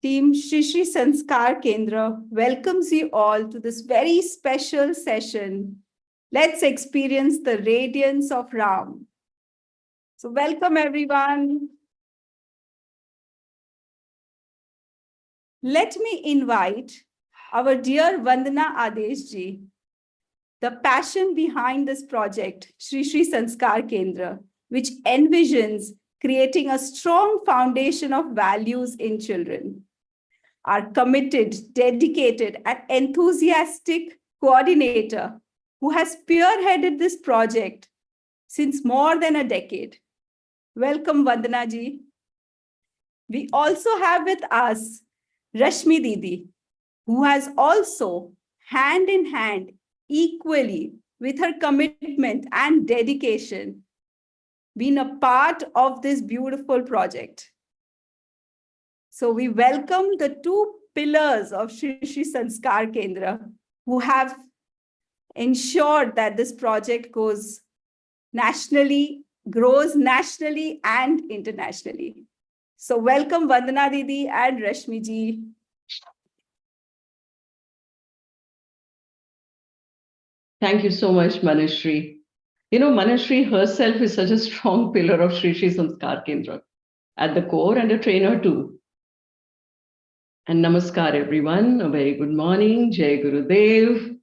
Team Shri Shri Sanskar Kendra welcomes you all to this very special session. Let's experience the radiance of Ram. So welcome everyone. Let me invite our dear Vandana Adesh ji, the passion behind this project, Shri Shri Sanskar Kendra, which envisions creating a strong foundation of values in children. Our committed, dedicated, and enthusiastic coordinator who has spearheaded this project since more than a decade. Welcome, Vandana ji. We also have with us Rashmi Didi, who has also hand in hand equally with her commitment and dedication been a part of this beautiful project. So we welcome the two pillars of Shri Shri Sanskar Kendra who have ensured that this project grows nationally and internationally. So welcome Vandana Didi and Rashmi ji. Thank you so much, Manashri. You know, Manashri herself is such a strong pillar of Shri Shri Sanskar Kendra at the core and a trainer too. And namaskar, everyone. A very good morning. Jai Gurudev.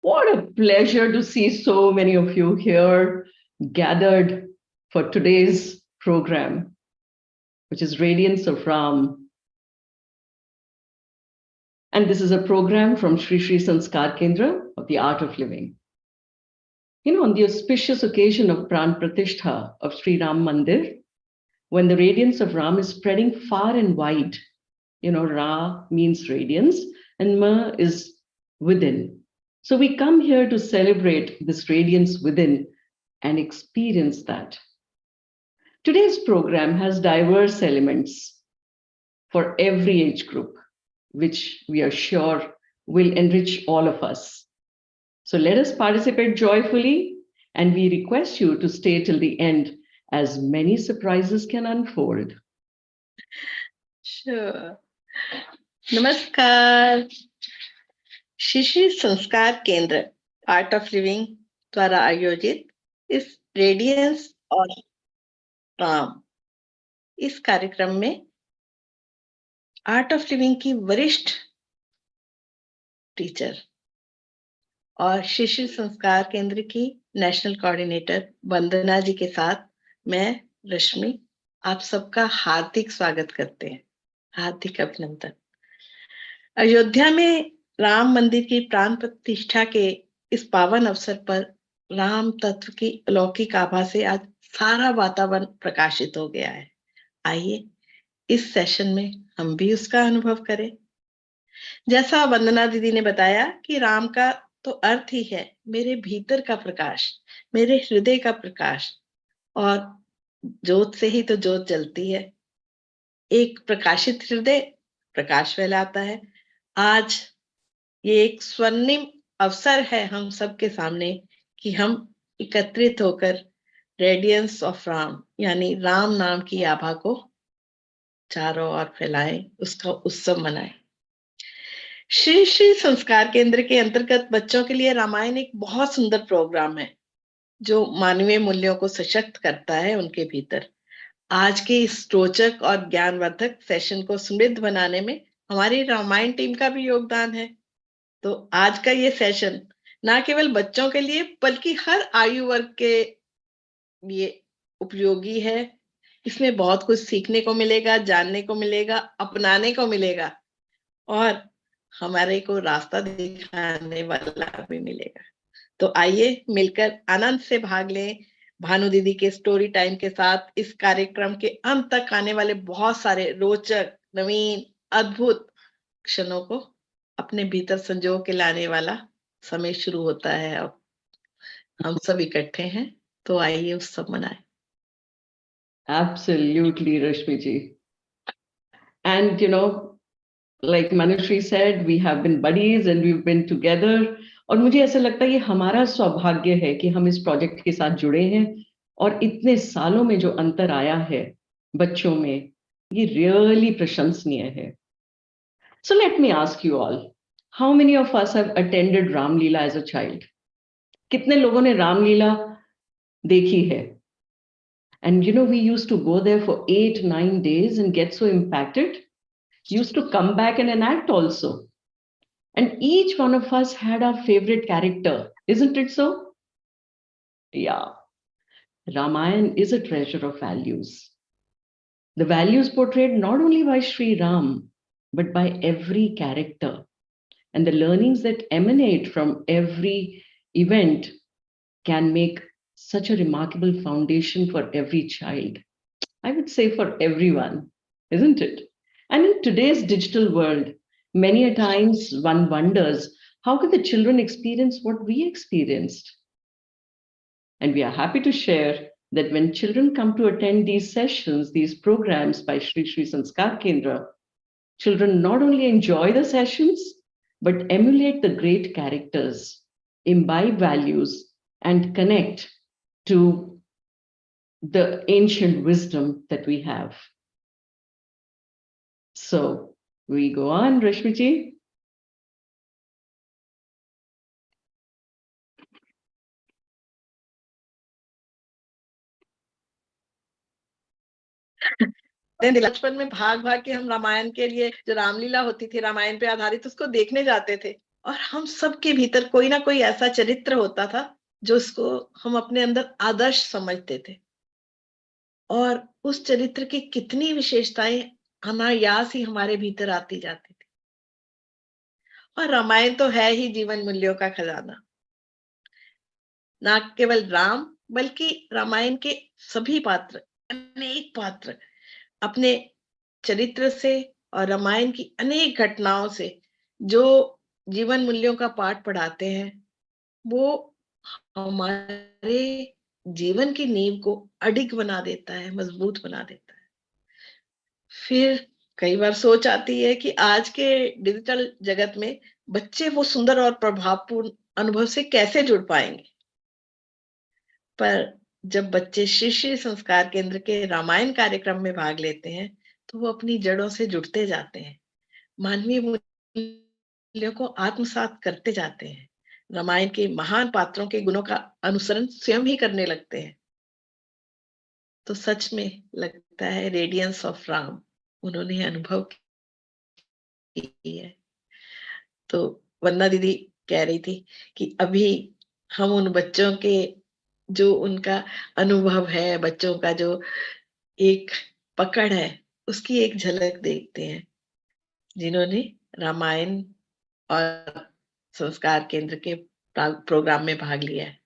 What a pleasure to see so many of you here gathered for today's program, which is Radiance of Ram. And this is a program from Shri Shri Sanskar Kendra of the Art of Living. You know, on the auspicious occasion of Pran Pratishtha of Sri Ram Mandir, when the radiance of Ram is spreading far and wide, you know, Ra means radiance and Ma is within. So we come here to celebrate this radiance within and experience that. Today's program has diverse elements for every age group, which we are sure will enrich all of us. So let us participate joyfully, and we request you to stay till the end as many surprises can unfold. Sure. नमस्कार. श्री श्री संस्कार केंद्र art of living द्वारा आयोजित इस radiance और राम इस कार्यक्रम में आर्ट ऑफ लिविंग की वरिष्ठ टीचर और श्री श्री संस्कार केंद्र की नेशनल कोऑर्डिनेटर वंदना जी के साथ मैं रश्मि आप सबका हार्दिक स्वागत करते हैं. हार्दिक अभिनंदन. अयोध्या में राम मंदिर की प्राण प्रतिष्ठा के इस पावन अवसर पर राम तत्व की अलौकिक आभा से आज सारा वातावरण प्रकाशित हो गया है. आइए इस सेशन में हम भी उसका अनुभव करें. जैसा वंदना दीदी ने बताया कि राम का तो अर्थ ही है मेरे भीतर का प्रकाश, मेरे हृदय का प्रकाश, और ज्योत से ही तो ज्योत जलती है. एक प्रकाशित हृदय प्रकाश फैलाता है. आज ये एक स्वर्णिम अवसर है हम सबके सामने कि हम एकत्रित होकर रेडियंस ऑफ राम यानी राम नाम की आभा को चारों ओर फैलाएं, उसका उत्सव मनाएं. श्री श्री संस्कार केंद्र के अंतर्गत बच्चों के लिए रामायण एक बहुत सुंदर प्रोग्राम है जो मानवीय मूल्यों को सशक्त करता है उनके भीतर. आज के इस रोचक और ज्ञानवर्धक सेशन को समृद्ध बनाने में हमारी रामायण टीम का भी योगदान है. तो आज का ये सेशन ना केवल बच्चों के लिए बल्कि हर आयु वर्ग के लिए उपयोगी है. इसमें बहुत कुछ सीखने को मिलेगा, जानने को मिलेगा, अपनाने को मिलेगा और हमारे को रास्ता दिखाने वाला भी मिलेगा. तो आइए मिलकर आनंद से भाग लें भानु दीदी के स्टोरी टाइम के साथ. इस कार्यक्रम के अंत तक आने वाले बहुत सारे रोचक, नवीन, अद्भुत क्षणों को अपने भीतर संजो के लाने वाला समय शुरू होता है. अब हम सब इकट्ठे हैं तो आइए उत्सव मनाएं. Absolutely, Rashmi ji. And you know, like Manashri said, we have been buddies and we've been together. और मुझे ऐसा लगता है ये हमारा सौभाग्य है कि हम इस प्रोजेक्ट के साथ जुड़े हैं और इतने सालों में जो अंतर आया है बच्चों में, ये really प्रशंसनीय है. So let me ask you all, how many of us have attended Ram Leela as a child? कितने लोगों ने रामलीला देखी है? And you know, we used to go there for 8-9 days and get so impacted. Used to come back and enact also. And each one of us had our favorite character, isn't it so? Yeah. Ramayana is a treasure of values. The values portrayed not only by Sri Ram, but by every character. And the learnings that emanate from every event can make such a remarkable foundation for every child. I would say for everyone, isn't it? And in today's digital world, many a times one wonders, how can the children experience what we experienced? And we are happy to share that when children come to attend these sessions, these programs by Shri Shri Sanskar Kendra, children not only enjoy the sessions, but emulate the great characters, imbibe values, and connect to the ancient wisdom that we have. So we go on, Rashmiji. बचपन में भाग भाग के हम रामायण के लिए, जो रामलीला होती थी रामायण पे आधारित, उसको देखने जाते थे. और हम सबके भीतर कोई ना कोई ऐसा चरित्र होता था जो उसको हम अपने अंदर आदर्श समझते थे. और उस चरित्र की कितनी विशेषताएं अनायास ही हमारे भीतर आती जाती थी. और रामायण तो है ही जीवन मूल्यों का खजाना. ना केवल राम, बल्कि रामायण के सभी पात्र, अनेक पात्र अपने चरित्र से और रामायण की अनेक घटनाओं से जो जीवन मूल्यों का पाठ पढ़ाते हैं, वो हमारे जीवन की नींव को अडिग बना देता है, मजबूत बना देता है. फिर कई बार सोच आती है कि आज के डिजिटल जगत में बच्चे वो सुंदर और प्रभावपूर्ण अनुभव से कैसे जुड़ पाएंगे. पर जब बच्चे श्री श्री संस्कार केंद्र के रामायण कार्यक्रम में भाग लेते हैं, तो वो अपनी जड़ों से जुड़ते जाते हैं, मानवीय मूल्यों को आत्मसात करते जाते हैं, रामायण के महान पात्रों के गुणों का अनुसरण स्वयं ही करने लगते हैं. तो सच में लगता है रेडियंस ऑफ राम उन्होंने अनुभव की है. तो वंदना दीदी कह रही थी कि अभी हम उन बच्चों के जो उनका अनुभव है, बच्चों का जो एक पकड़ है, उसकी एक झलक देखते हैं, जिन्होंने रामायण और संस्कार केंद्र के प्रोग्राम में भाग लिया है.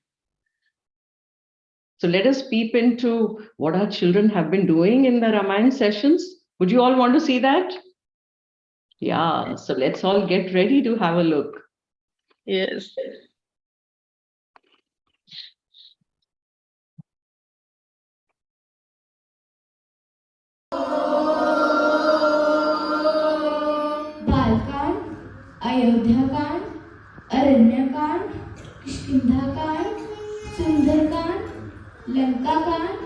So let us peep into what our children have been doing in the Ramayana sessions. Would you all want to see that? Yeah, so let's all get ready to have a look. Yes. Balkand, Ayodhyakanda, Aranyakanda, Kishkindhakanda, Sundarkand, Lanka Kand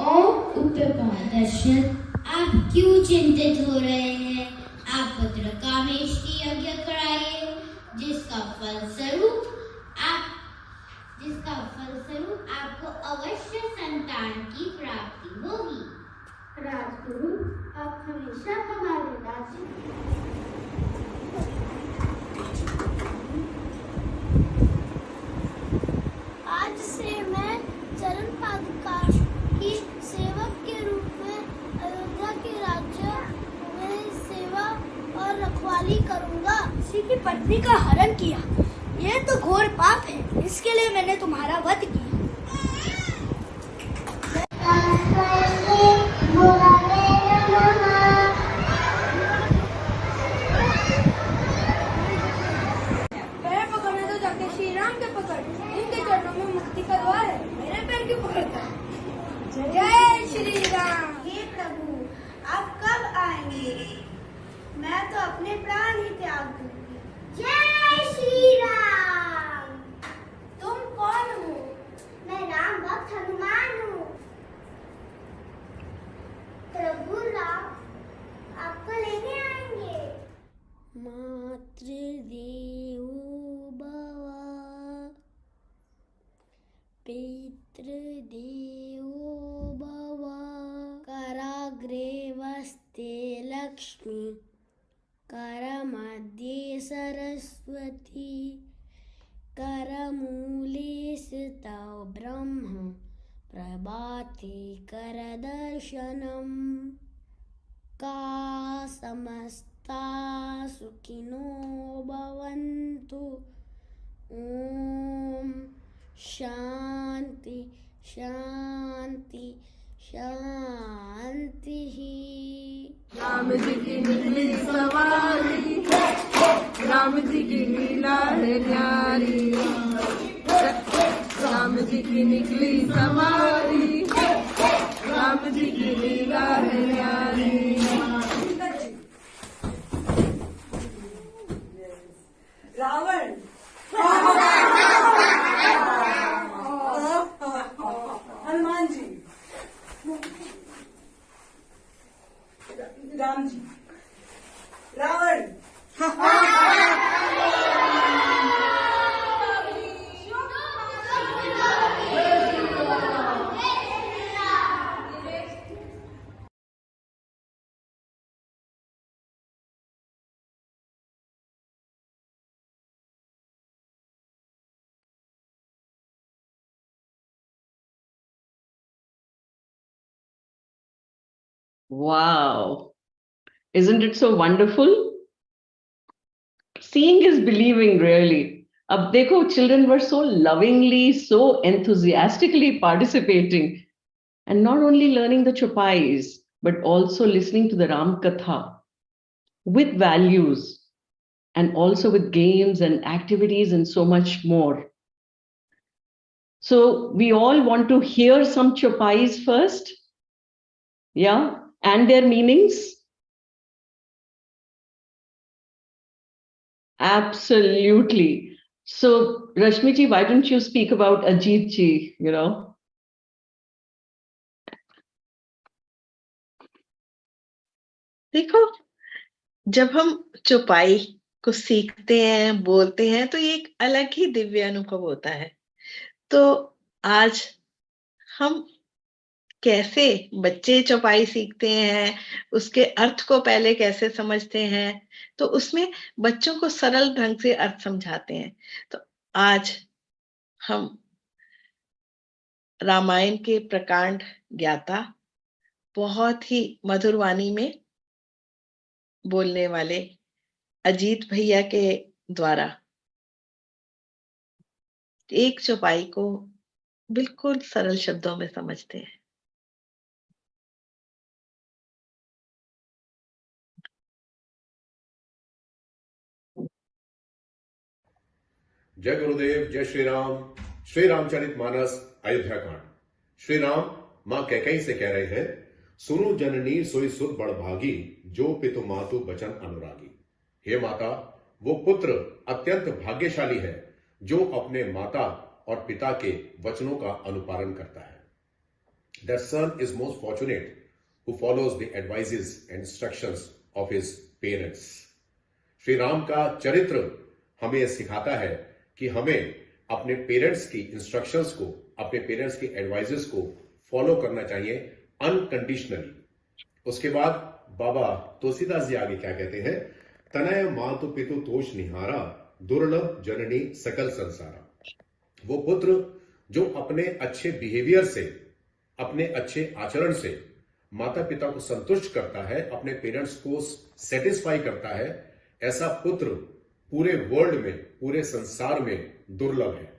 और उत्तरकांड. दशरथ, आप क्यों चिंतित हो रहे हैं? आप पुत्र कामेश की यज्ञ कराइए, जिसका फलस्वरूप आपको अवश्य संतान की प्राप्ति होगी. राजगुरु, आप हमेशा हमारे राज्य आज से मैं चरण पादुका की सेवक के रूप में अयोध्या के राज्य में सेवा और रखवाली करूंगा. किसी की पत्नी का हरण किया, यह तो घोर पाप है. इसके लिए मैंने तुम्हारा वध किया. पैर पकड़ने तो जाके श्री राम के पकड़, इनके चरणों में मुक्ति का द्वार है. मेरे पैर क्यों पकड़ता? जय श्री राम. हे प्रभु, आप कब आएंगे? मैं तो अपने प्राण ही त्याग दूंगी. जय श्री राम. तुम कौन हो? लक्ष्मी करमध्ये सरस्वती करमूले स्थितौ ब्रह्म प्रभाते करदर्शनम् का समस्ता सुखिनो भवन्तु ॐ शान्ति शान्ति शान्तिः। राम जी की निकली सवारी, राम जी की लीला है न्यारी, राम जी की निकली सवारी, राम जी की लीला है न्यारी। Ravan Hanuman ji, Ram ji, Ravan Wow. Isn't it so wonderful? Seeing is believing, really. Ab dekho, children were so lovingly, so enthusiastically participating, and not only learning the chopais, but also listening to the Ram Katha with values, and also with games and activities and so much more. So we all want to hear some chopais first, yeah, and their meanings. Absolutely. So, Rashmi ji, why don't you speak about Ajit ji, देखो, जब हम चौपाई को सीखते हैं, बोलते हैं, तो ये एक अलग ही दिव्य अनुभव होता है। तो आज हम कैसे बच्चे चौपाई सीखते हैं, उसके अर्थ को पहले कैसे समझते हैं, तो उसमें बच्चों को सरल ढंग से अर्थ समझाते हैं। तो आज हम रामायण के प्रकांड ज्ञाता, बहुत ही मधुर वाणी में बोलने वाले अजीत भैया के द्वारा एक चौपाई को बिल्कुल सरल शब्दों में समझते हैं। जय गुरुदेव, जय श्री रामचरितमानस अयोध्या कांड। श्री राम मां कैकेयी से कह रहे हैं, सुनु जननी सोई सुत बड़भागी, जो पितु मातु बचन अनुरागी। हे माता, वो पुत्र अत्यंत भाग्यशाली है जो अपने माता और पिता के वचनों का अनुपालन करता है। That son is most fortunate who follows the advices and instructions of his parents. Shri Ram का चरित्र हमें यह सिखाता है कि हमें अपने पेरेंट्स की इंस्ट्रक्शंस को, अपने पेरेंट्स की एडवाइजेस को फॉलो करना चाहिए अनकंडीशनली। उसके बाद बाबा तुलसीदास जी आगे क्या कहते हैं, तनय मातु पितु तोष निहारा, दुर्लभ जननी सकल संसारा। वो पुत्र जो अपने अच्छे बिहेवियर से, अपने अच्छे आचरण से माता पिता को संतुष्ट करता है, अपने पेरेंट्स को सेटिस्फाई करता है, ऐसा पुत्र पूरे वर्ल्ड में, पूरे संसार में दुर्लभ है।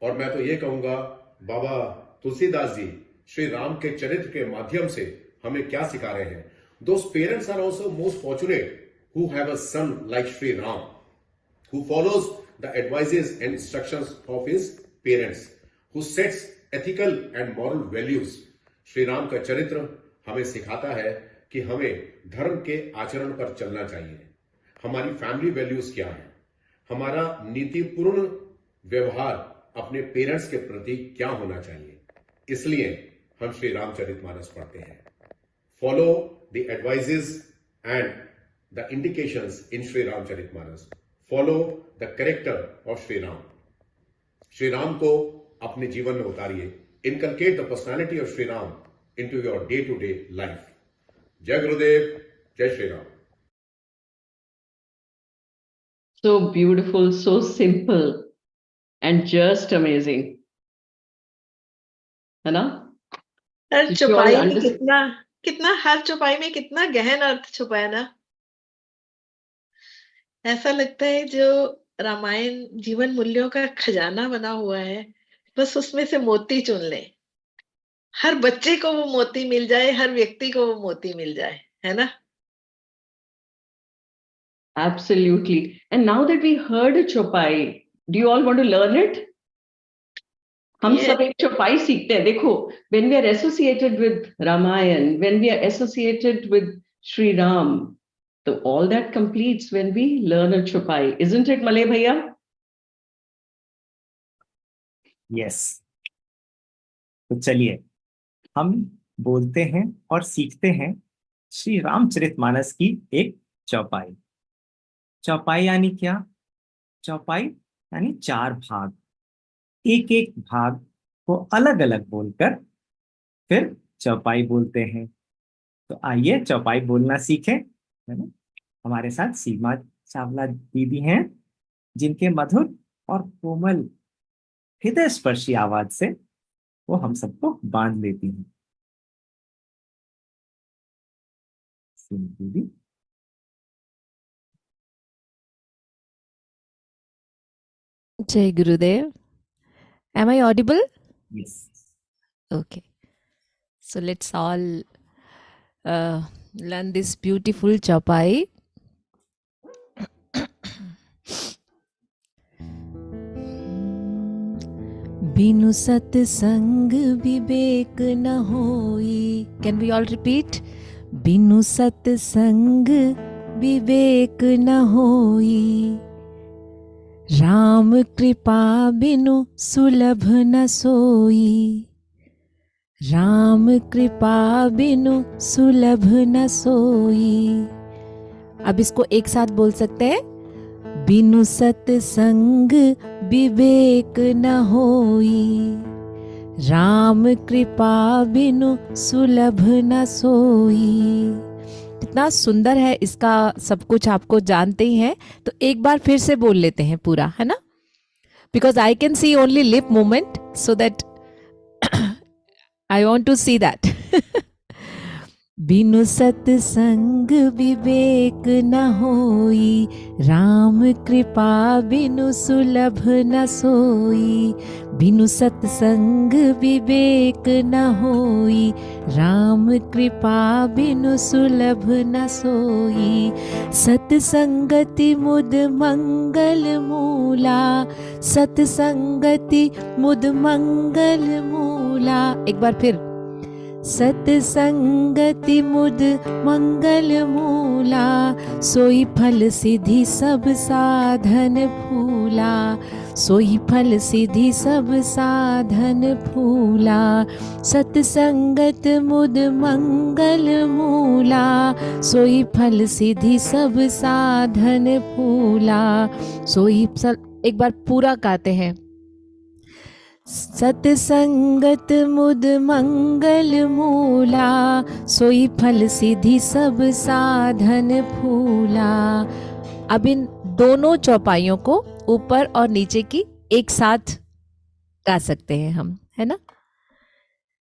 और मैं तो ये कहूंगा, बाबा तुलसीदास जी श्री राम के चरित्र के माध्यम से हमें क्या सिखा रहे हैं। Those parents are also most fortunate who have a son like Shri Ram, who follows the advices and instructions of his parents, who sets ethical and moral values. Shri Ram का चरित्र हमें सिखाता है कि हमें धर्म के आचरण पर चलना चाहिए। हमारी फैमिली वैल्यूज क्या है, हमारा नीतिपूर्ण व्यवहार अपने पेरेंट्स के प्रति क्या होना चाहिए। इसलिए हम श्री रामचरितमानस पढ़ते हैं। Follow the advices and the indications in Shri Ramcharitmanas. Follow the character of Shri Ram. Shri Ram को अपने जीवन में उतारिए। Inculcate the personality of Shri Ram into your day to day life. जय गुरुदेव, जय Shri Ram. So beautiful, so simple, and just amazing. है ना? हर Did you all चौपाई में understand? कितना कितना हर चौपाई में कितना गहन अर्थ छुपा है ना। ऐसा लगता है जो रामायण जीवन मूल्यों का खजाना बना हुआ है, बस उसमें से मोती चुन ले, हर बच्चे को वो मोती मिल जाए, हर व्यक्ति को वो मोती मिल जाए, है ना? Absolutely. And now that we heard a chopai, do you all want to learn it? हम Yes. सब एक चौपाई सीखते हैं. देखो, when we are associated with Ramayan, when we are associated with Sri Ram, so all that completes when we learn a chopai, isn't it, Malay Bhaiya? Yes, तो चलिए हम बोलते हैं और सीखते हैं श्री रामचरितमानस की एक चौपाई. चौपाई यानी क्या? चौपाई यानी 4 भाग. एक एक भाग को अलग अलग बोलकर फिर चौपाई बोलते हैं. तो आइए चौपाई बोलना सीखें, है ना? हमारे साथ सीमा चावला दीदी हैं, जिनके मधुर और कोमल हृदय स्पर्शी आवाज से वो हम सबको बांध लेती हैं. सीमा दीदी. Jai Gurudev. Am I audible? Yes. Okay. So let's all learn this beautiful chaupai. बिनु सत्संग विवेक न होई. Can we all repeat? बिनु सत्संग विवेक न होई. राम कृपा बिनु सुलभ न सोई. राम कृपा बिनु सुलभ न सोई. अब इसको एक साथ बोल सकते हैं. बिनु सत्संग विवेक न होई. राम कृपा बिनु सुलभ न सोई. कितना सुंदर है इसका सब कुछ, आपको जानते ही हैं. तो एक बार फिर से बोल लेते हैं पूरा, है ना? Because I can see only lip movement, so that I want to see that. बिनु सत्संग विवेक न होई. राम कृपा बिनु सुलभ न सोई. बिनु सत्संग विवेक न होई. राम कृपा बिनु सुलभ न सोई. सत्संगति मुद मंगल मूला. सत्संगति मुद मंगल मूला. एक बार फिर. सत्संगति मुद मंगल मूला. सोई फल सिद्धि सब साधन फूला. सोई फल सिद्धि सब साधन फूला. सत्संगत मुद मंगल मूला. सोई फल सिद्धि सब साधन फूला. सोई एक बार पूरा गाते हैं. सत्संगत मुद मंगल मूला. सोई फल सिद्धि सब साधन फूला. अब इन दोनों चौपाइयों को ऊपर और नीचे की एक साथ गा सकते हैं हम, है ना?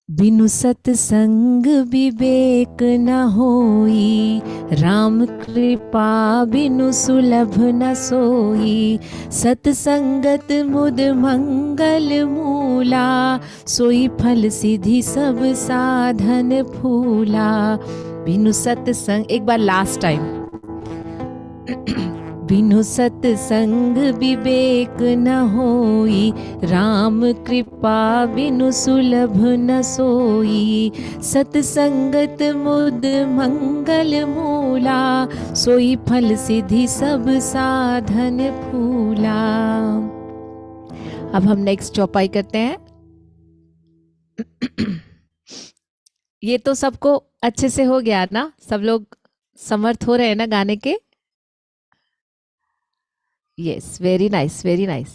बिनु सत्संग विवेक न होई. राम कृपा बिनु सुलभ न सोई. सत्संगत मुद मंगल मूला. सोई फल सिद्धि सब साधन फूला. बिनु सत्संग, एक बार लास्ट टाइम. बिनु सत्संग विवेक न होई. राम कृपा बिनु सुलभ न सोई. सत्संगत मुद मंगल मूला. सोई फल सिद्धि सब साधन फूला. अब हम नेक्स्ट चौपाई करते हैं. ये तो सबको अच्छे से हो गया ना? सब लोग समर्थ हो रहे हैं ना गाने के? Yes, very nice, very nice.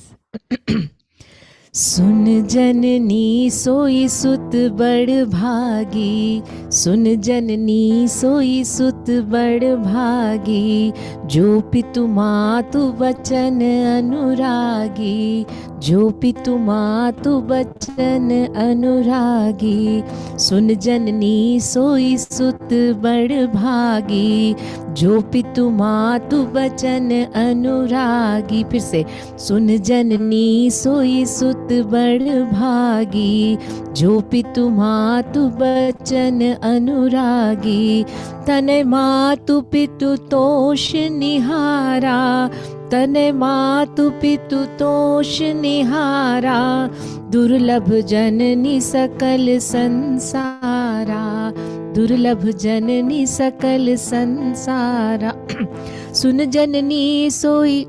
सुन जननी सोई सुत बड़ भागी, सुन जननी सोई सुत बड़ भागी, जो पितु मातु बचन अनुरागी, जो पितु मातु बचन अनुरागी। सुन जननी सोई सुत बड़ भागी, जो पितु मातु बचन अनुरागी। फिर से, सुन जननी सोई सुत बड़ भागी, जो पितु मातु बचन अनुरागी। तने मातु पितु तोष निहारा, तने मातु पितु तोष निहारा, दुर्लभ जननी सकल संसारा, दुर्लभ जननी सकल संसारा। सुन जननी सोई,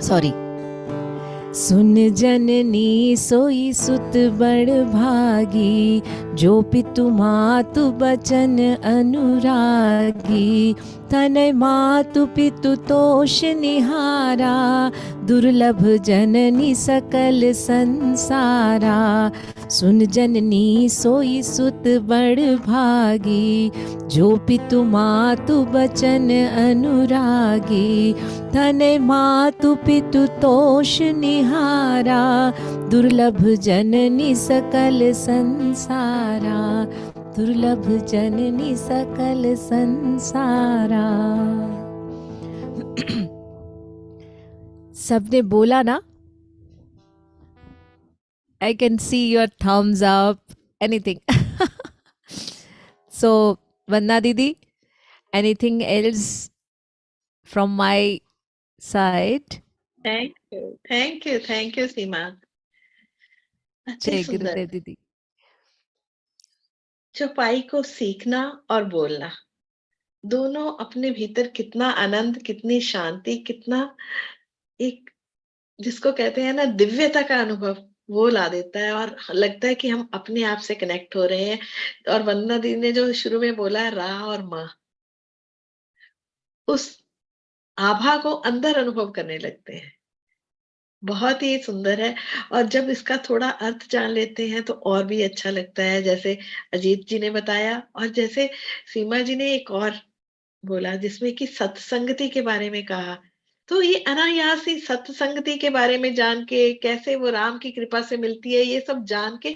सॉरी, सुन जननी सोई सुत बड़ भागी, जो पितु मातु बचन अनुरागी। तनय मातु पितु तोष निहारा, दुर्लभ जननी सकल संसारा। सुन जननी सोई सुत बड़ भागी, जो पितु मातु बचन अनुरागी। तनय मातु पितु तोष निहारा, दुर्लभ जननी सकल संसारा, दुर्लभ जननी सकल संसारा। सबने बोला ना? I can see your thumbs up, anything. So, Vandana Didi, anything else from my side? Thank you Seema. अति जय सुंदर। गुरुदेव दीदी। चौपाई को सीखना और बोलना दोनों अपने भीतर कितना आनंद, कितनी शांति, कितना एक जिसको कहते हैं ना दिव्यता का अनुभव वो ला देता है, और लगता है कि हम अपने आप से कनेक्ट हो रहे हैं। और वंदना दी ने जो शुरू में बोला रा और माँ, उस आभा को अंदर अनुभव करने लगते हैं। बहुत ही सुंदर है। और जब इसका थोड़ा अर्थ जान लेते हैं तो और भी अच्छा लगता है, जैसे अजीत जी ने बताया और जैसे सीमा जी ने एक और बोला जिसमें कि सत्संगति के बारे में कहा। तो ये अनायास ही सत्संगति के बारे में जान के, कैसे वो राम की कृपा से मिलती है, ये सब जान के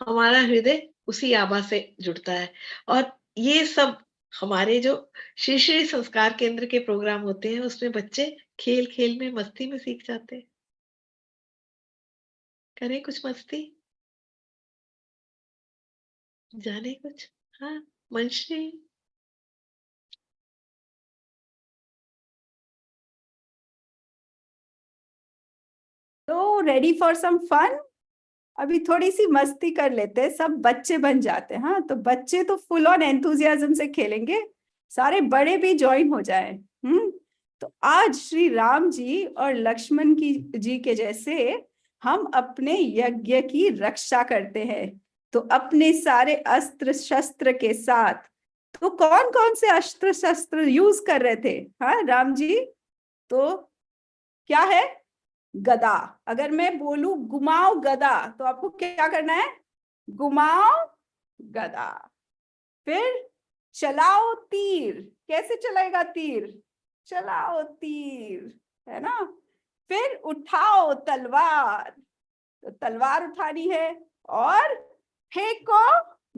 हमारा हृदय उसी आभा से जुड़ता है। और ये सब हमारे जो श्री श्री संस्कार केंद्र के प्रोग्राम होते हैं उसमें बच्चे खेल खेल में, मस्ती में सीख जाते हैं। करें कुछ मस्ती, जाने कुछ। हाँ मंश्री, तो रेडी फॉर सम फन? अभी थोड़ी सी मस्ती कर लेते हैं, सब बच्चे बन जाते हैं। हाँ, तो बच्चे तो फुल ऑन एंथुजियाज्म से खेलेंगे, सारे बड़े भी ज्वाइन हो जाए। तो आज श्री राम जी और लक्ष्मण जी के जैसे हम अपने यज्ञ की रक्षा करते हैं, तो अपने सारे अस्त्र शस्त्र के साथ। तो कौन कौन से अस्त्र शस्त्र यूज कर रहे थे हाँ राम जी? तो क्या है? गदा। अगर मैं बोलूं घुमाओ गदा, तो आपको क्या करना है? घुमाओ गदा। फिर चलाओ तीर। कैसे चलाएगा तीर? चलाओ तीर, है ना? फिर उठाओ तलवार, तो तलवार उठानी है। और फेंको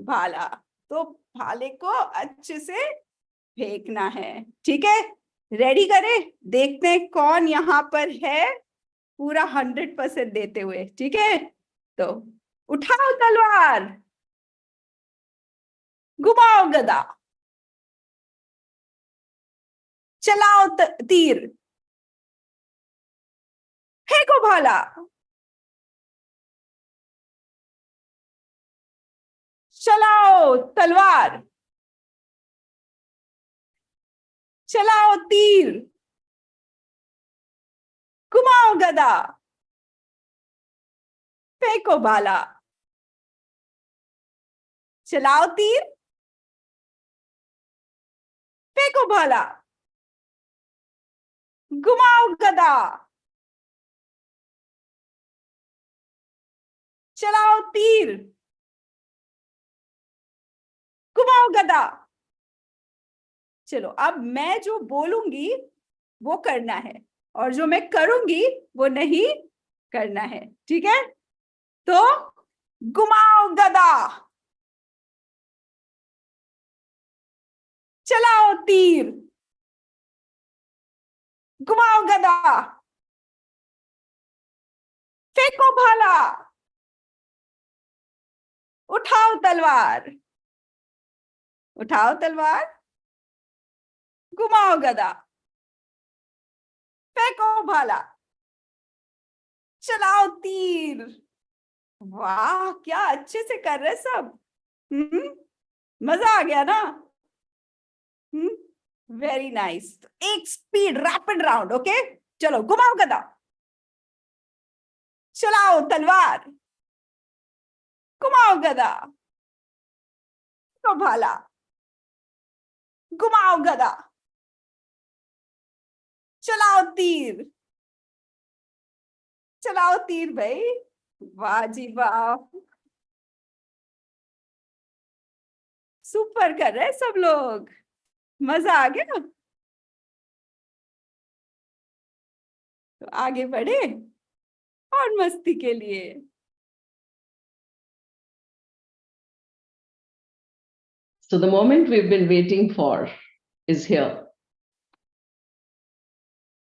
भाला, तो भाले को अच्छे से फेंकना है। ठीक है, रेडी करें, देखते हैं कौन यहाँ पर है पूरा 100% देते हुए। ठीक है, तो उठाओ तलवार, घुमाओ गदा, चलाओ तीर, फेंको भाला, चलाओ तलवार, चलाओ तीर, घुमाओ गदा, फेंको भाला, चलाओ तीर, फेंको भाला, घुमाओ गदा। चलाओ तीर, घुमाओ गदा। चलो अब मैं जो बोलूंगी वो करना है और जो मैं करूंगी वो नहीं करना है, ठीक है? तो घुमाओ गदा, चलाओ तीर, घुमाओ गदा, फेंको भाला, उठाओ तलवार, उठाओ तलवार, घुमाओ गदा, फेंको भाला, चलाओ तीर। वाह, क्या अच्छे से कर रहे सब। मजा आ गया ना? Very nice. एक स्पीड रैपिड राउंड, ओके? चलो घुमाओ गदा, चलाओ तलवार, घुमाओ गदा, तो भाला, घुमाओ गदा, चलाओ तीर, चलाओ तीर भाई। वाह जी वाह, सुपर कर रहे हैं सब लोग, मजा आ गया। तो आगे बढ़े और मस्ती के लिए। So the moment we've been waiting for is here.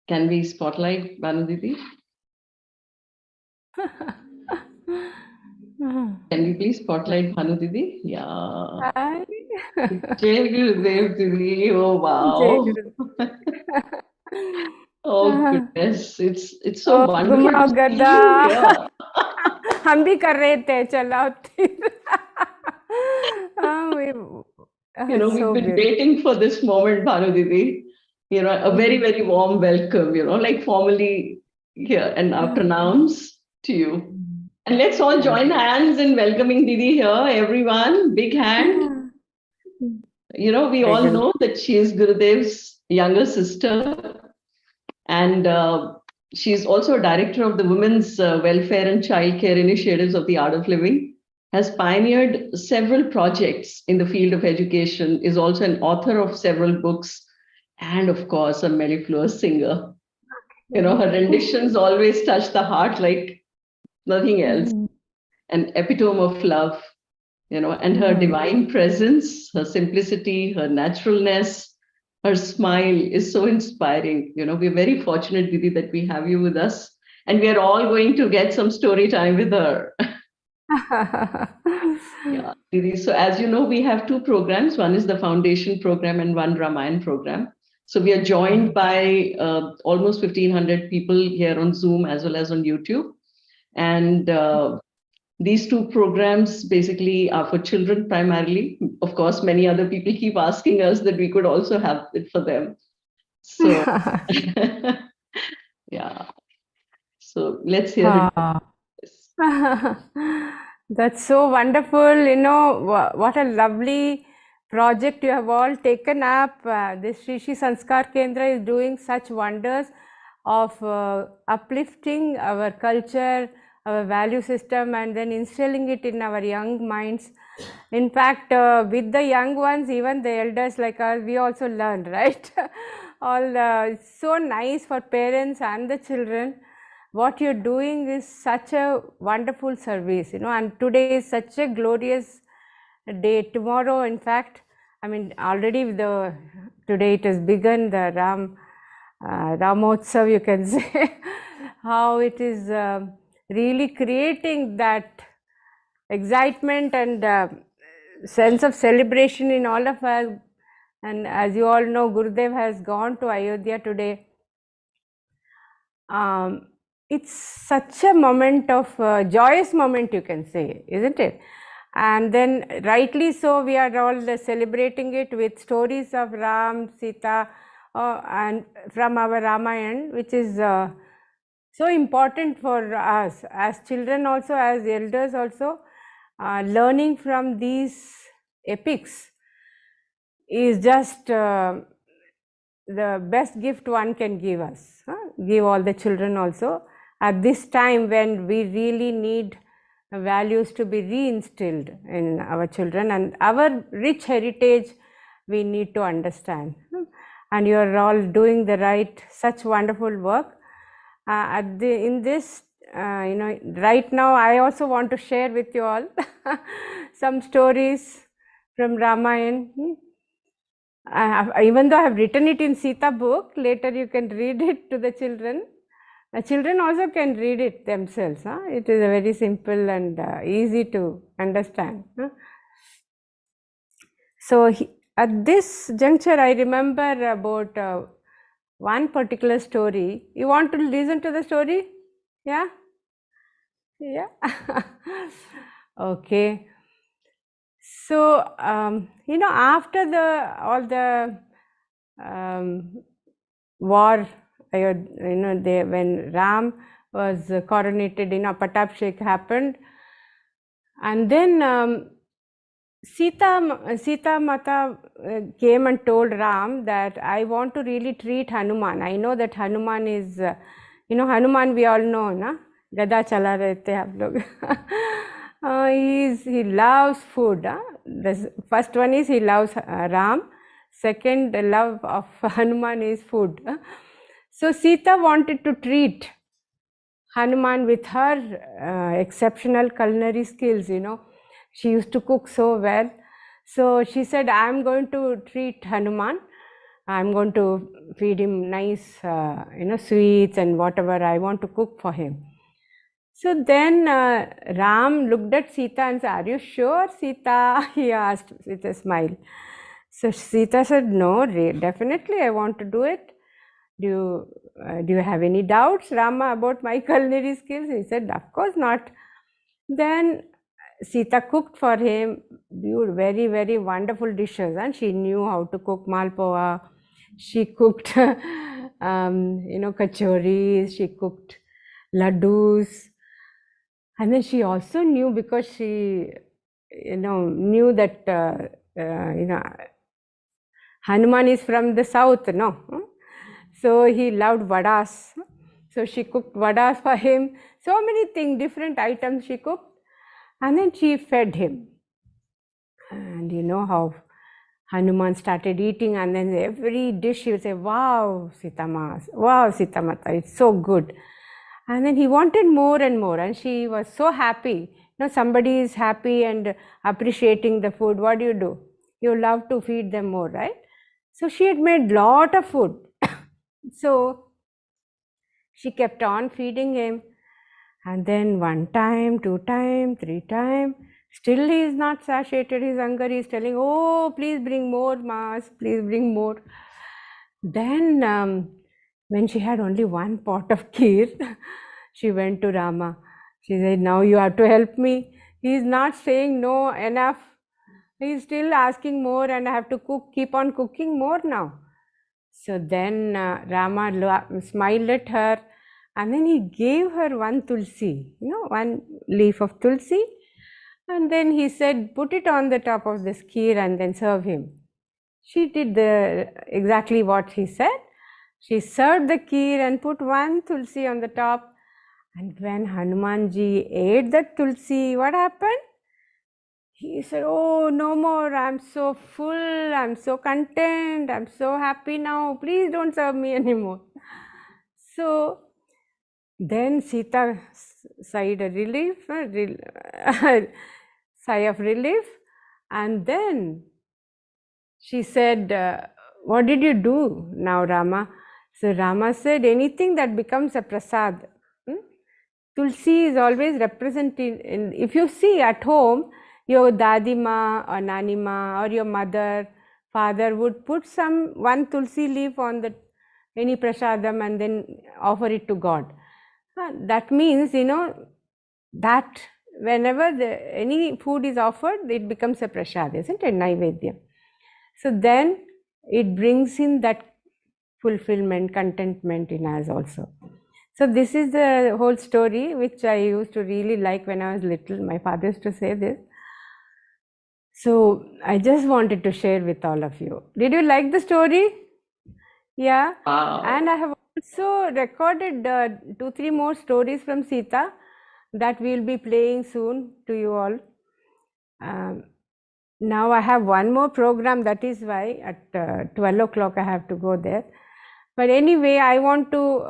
Can we spotlight Banu Didi? Can we please spotlight Banu Didi? Yeah. Hi. Jai Gurudev Didi. Oh wow. Oh goodness, it's so wonderful घुमाओ to see गदा। you here. हम भी कर रहे थे, चलाओ तीर। We've so been good. waiting for this moment, Banu Didi. A very, very warm welcome, like formally here and our pronounce to you. And let's all join hands in welcoming Didi here, everyone. Big hand. We all know that she is Gurudev's younger sister. And she's also a director of the Women's Welfare and Childcare Initiatives of the Art of Living, has pioneered several projects in the field of education, is also an author of several books, and of course, a mellifluous singer. Her renditions always touch the heart like nothing else. An epitome of love, and her divine presence, her simplicity, her naturalness, her smile is so inspiring. We're very fortunate, Didi, that we have you with us. And we are all going to get some story time with her. Yeah, Didi. So as you know, we have two programs. One is the foundation program and one Ramayan program. So we are joined by almost 1,500 people here on Zoom as well as on YouTube. And these two programs basically are for children primarily. Of course, many other people keep asking us that we could also have it for them. So, yeah. So let's hear it. That's so wonderful. What a lovely project you have all taken up. This Shri Shri Sanskar Kendra is doing such wonders of uplifting our culture, our value system, and then instilling it in our young minds. In fact, with the young ones, even the elders like us, we also learn, right? It's so nice for parents and the children. What you're doing is such a wonderful service, and today is such a glorious day. Tomorrow, in fact, already today it has begun, the Ramotsav, you can say, how it is really creating that excitement and sense of celebration in all of us. And as you all know, Gurudev has gone to Ayodhya today. It's such a moment of joyous moment, you can say, isn't it? And then rightly so, we are all celebrating it with stories of Ram, Sita, and from our Ramayana, which is so important for us as children also, as elders also. Learning from these epics is just the best gift one can give us, give all the children also, at this time when we really need values to be reinstilled in our children, and our rich heritage we need to understand. And you are all doing such wonderful work. In this, right now, I also want to share with you all some stories from Ramayana. Even though I have written it in Sita book, later you can read it to the children. The children also can read it themselves. It is a very simple and easy to understand. So at this juncture, I remember about one particular story. You want to listen to the story? Yeah? Yeah? Okay. So, after all the war, when Ram was coronated, Pattabhishek happened, and then Sita Mata came and told Ram that I want to really treat Hanuman. I know that Hanuman is, Hanuman we all know, na? Gada chala rehte aap log. He loves food. The first one is he loves Ram. Second, the love of Hanuman is food. So Sita wanted to treat Hanuman with her exceptional culinary skills. She used to cook so well. So she said, I'm going to treat Hanuman. I'm going to feed him nice, sweets and whatever I want to cook for him. So then Ram looked at Sita and said, are you sure, Sita? He asked with a smile. So Sita said, no, definitely I want to do it. Do you have any doubts, Rama, about my culinary skills? He said, of course not. Then Sita cooked for him very, very wonderful dishes, and she knew how to cook malpua. She cooked, kachoris. She cooked laddus. And then she also knew, because she, knew that, Hanuman is from the south, no? So he loved vadas. So she cooked vadas for him. So many things, different items she cooked. And then she fed him. And you know how Hanuman started eating, and then every dish he would say, wow, wow, Sita Mata, it's so good. And then he wanted more and more, and she was so happy. Somebody is happy and appreciating the food. What do? You love to feed them more, right? So she had made lot of food. So she kept on feeding him. And then 1 time, 2 time, 3 time, still he is not satiated, his hunger. He is telling, oh, please bring more, Mas, please bring more. Then when she had only 1 pot of kheer, she went to Rama. She said, now you have to help me. He is not saying no enough. He is still asking more, and I have to keep on cooking more now. So then Rama smiled at her, and then he gave her 1 tulsi, 1 leaf of tulsi. And then he said, put it on the top of this kheer and then serve him. She did exactly what he said. She served the kheer and put 1 tulsi on the top. And when Hanumanji ate the tulsi, what happened? He said, oh, no more, I'm so full, I'm so content, I'm so happy now, please don't serve me anymore. So then Sita sighed a sigh of relief, and then she said, what did you do now, Rama? So Rama said, anything that becomes a prasad. Tulsi is always represented if you see at home, your dadima or nanima or your mother, father would put 1 tulsi leaf on any prasadam and then offer it to God. That means, that whenever any food is offered, it becomes a prasad, isn't it? Naivedya. So then it brings in that fulfillment, contentment in us also. So this is the whole story which I used to really like when I was little. My father used to say this. So I just wanted to share with all of you. Did you like the story? Yeah. Wow. And I have also recorded 2-3 more stories from Sita. that we'll be playing soon to you all. Now I have one more program, that is why at 12 o'clock I have to go there. But anyway, I want to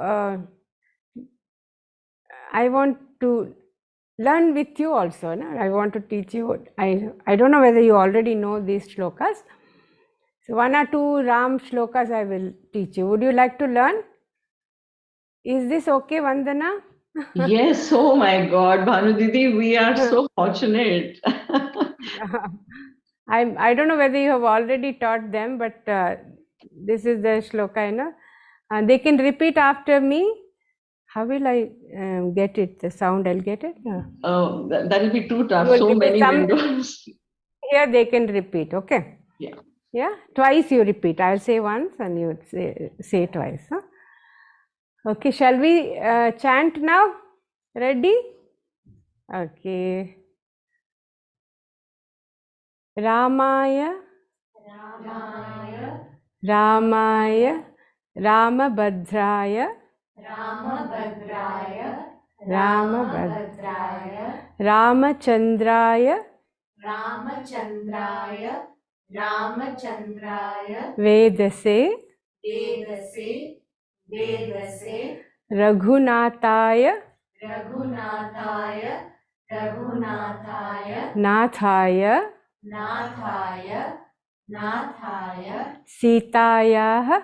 learn with you also. No? I want to teach you. I don't know whether you already know these shlokas. So 1 or 2 Ram shlokas I will teach you. Would you like to learn? Is this okay, Vandana? Yes, oh my God, Bhanu Didi, we are so fortunate. I don't know whether you have already taught them, but this is the shloka, you know. They can repeat after me. How will I get it? The sound, I'll get it? Oh, that will be too tough. You will So repeat many some- windows. Here they can repeat, okay? Yeah. Yeah, twice you repeat. I'll say once and you say twice. Huh? Okay, shall we chant now? Ready? Okay. Ramaya, Ramaya, Ramabhadraya, Ramachandraya, Vedase, Raghunataya, Nathaya, Sitayah,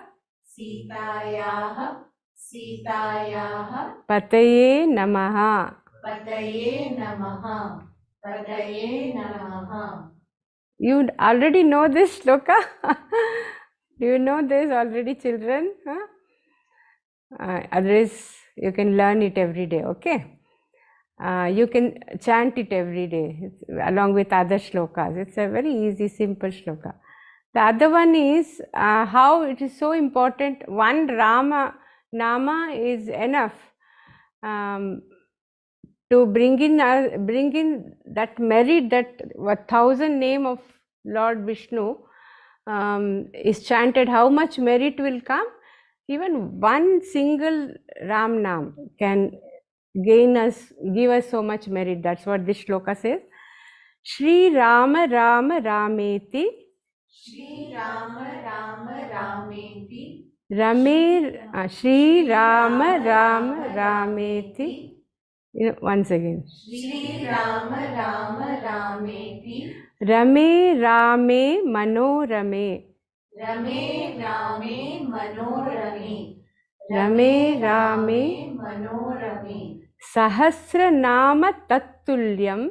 Pataye Namaha. You already know this shloka? Do you know this already, children? Huh? Otherwise, you can learn it every day, okay? You can chant it every day along with other shlokas. It's a very easy, simple shloka. The other one is how it is so important. One Rama Nama is enough to bring in that merit, that 1,000 name of Lord Vishnu is chanted. How much merit will come? Even one single Ram Nam can give us so much merit. That's what this shloka says. Shri Rama Rama Rameti, Shri Rama Rama Rameti. Once again. Rame Rame Manorame. Rame Rame Sahasra Nama Tattulyam.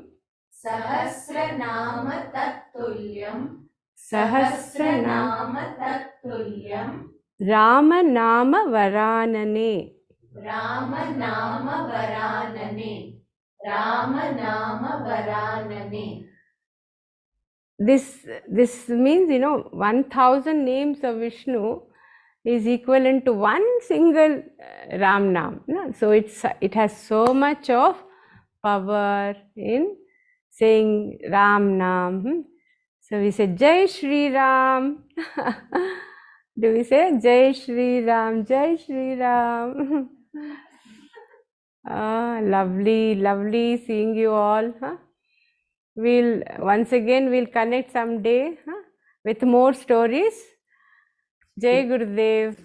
Sahasra Nama Rama Nama Varanane. This means, 1,000 names of Vishnu is equivalent to one single Ram Nam. No? So it has so much of power in saying Ram Nam. So we say Jai Shri Ram. Do we say Jai Shri Ram, Jai Shri Ram? Lovely, lovely seeing you all. Huh? Once again we'll connect someday with more stories. Jai Gurudev.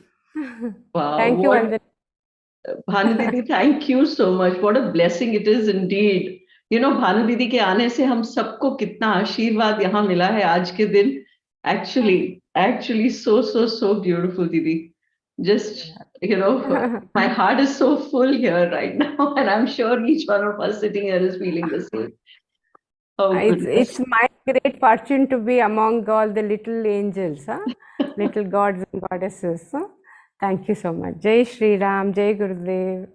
Wow, Thank you, Vandana. Bhanu Didi, thank you so much. What a blessing it is indeed. Bhanu Didi के आने से हम सबको कितना आशीर्वाद यहाँ मिला है आज के दिन. Actually, so beautiful, Didi. Just, my heart is so full here right now, and I'm sure each one of us sitting here is feeling the same. Oh, it's my great fortune to be among all the little angels, little gods and goddesses. Thank you so much. Jai Shri Ram, Jai Gurudev.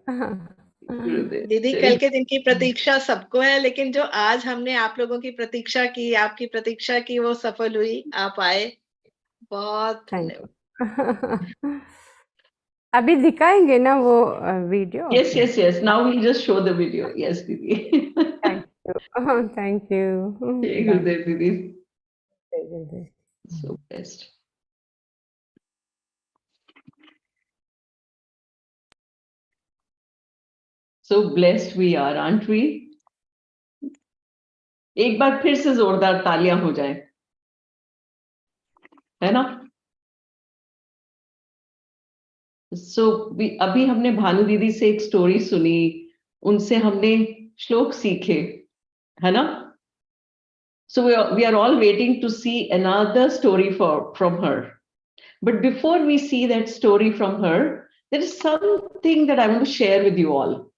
दीदी कल के दिन की प्रतीक्षा सबको है, लेकिन जो आज हमने आप लोगों की प्रतीक्षा की, आपकी प्रतीक्षा की, वो सफल हुई. आप आए, बहुत धन्यवाद. अभी दिखाएंगे ना वो video? Yes. Now we'll just show the video. Yes, Didi. Thank you. Thank you. Jai Gurudev, Didi. Jai Gurudev. So blessed. So blessed we are, aren't we? एक बार फिर से जोरदार तालियां हो जाए, है ना? So अभी हमने भानु दीदी से एक स्टोरी सुनी, उनसे हमने श्लोक सीखे, है ना? So we are all waiting to see another story from her. But before we see that story from her, there is something that I want to share with you all.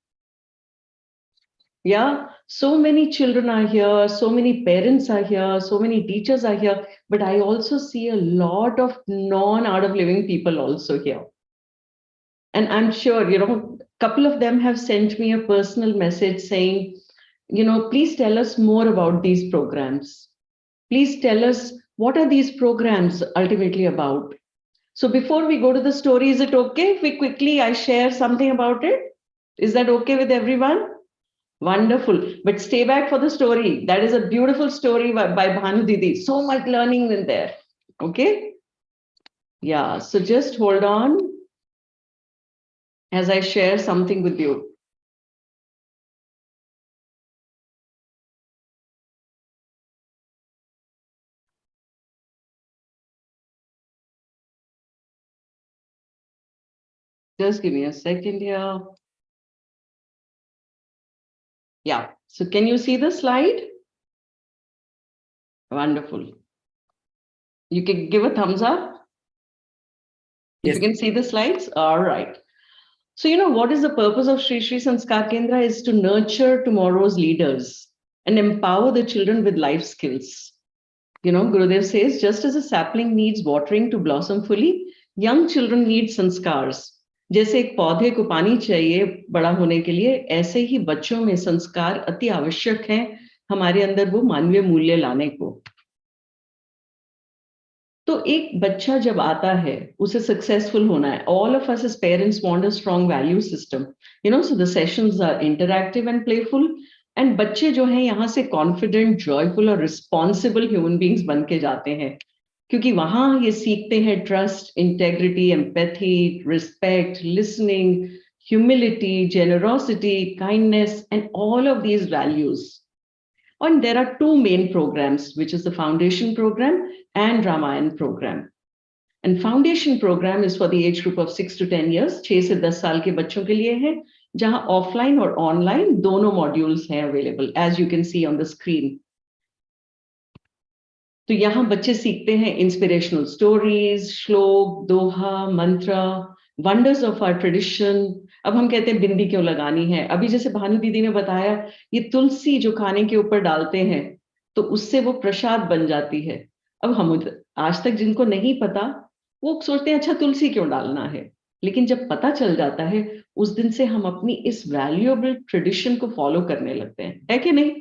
Yeah, so many children are here, so many parents are here, so many teachers are here, but I also see a lot of non-art of living people also here. And I'm sure, you know, a couple of them have sent me a personal message saying, you know, please tell us more about these programs. Please tell us, what are these programs ultimately about? So before we go to the story, is it okay if I share something about it? Is that okay with everyone? Wonderful. But stay back for the story. That is a beautiful story by Bhanu Didi. So much learning in there. Okay? Yeah, so just hold on as I share something with you. Just give me a second here. Yeah, so can you see the slide? Wonderful. You can give a thumbs up. If you can see the slides, all right. So, you know, what is the purpose of Sri Sri Sanskar Kendra is to nurture tomorrow's leaders and empower the children with life skills. You know, Gurudev says, just as a sapling needs watering to blossom fully, young children need sanskars. जैसे एक पौधे को पानी चाहिए बड़ा होने के लिए, ऐसे ही बच्चों में संस्कार अति आवश्यक हैं हमारे अंदर वो मानवीय मूल्य लाने को. तो एक बच्चा जब आता है उसे सक्सेसफुल होना है. All of us as parents want a strong value system, you know, so the sessions are interactive and playful, and बच्चे जो हैं यहाँ से confident, joyful और responsible human beings बन के जाते हैं, क्योंकि वहां ये सीखते हैं trust, integrity, empathy, respect, listening, humility, generosity, kindness, and all of these values. And there are two main programs, which is the Foundation Program and Ramayan Program. And Foundation Program is for the age group of 6 to 10 years, 6 से 10 साल के बच्चों के लिए है, जहां offline और online दोनों modules हैं available, as you can see on the screen. तो यहाँ बच्चे सीखते हैं inspirational stories, श्लोक, दोहा, मंत्र, wonders of our tradition. अब हम कहते हैं बिंदी क्यों लगानी है. अभी जैसे भानु दीदी ने बताया, ये तुलसी जो खाने के ऊपर डालते हैं तो उससे वो प्रसाद बन जाती है. अब हम आज तक जिनको नहीं पता वो सोचते हैं अच्छा तुलसी क्यों डालना है, लेकिन जब पता चल जाता है उस दिन से हम अपनी इस वैल्यूएबल ट्रेडिशन को फॉलो करने लगते हैं, है कि नहीं?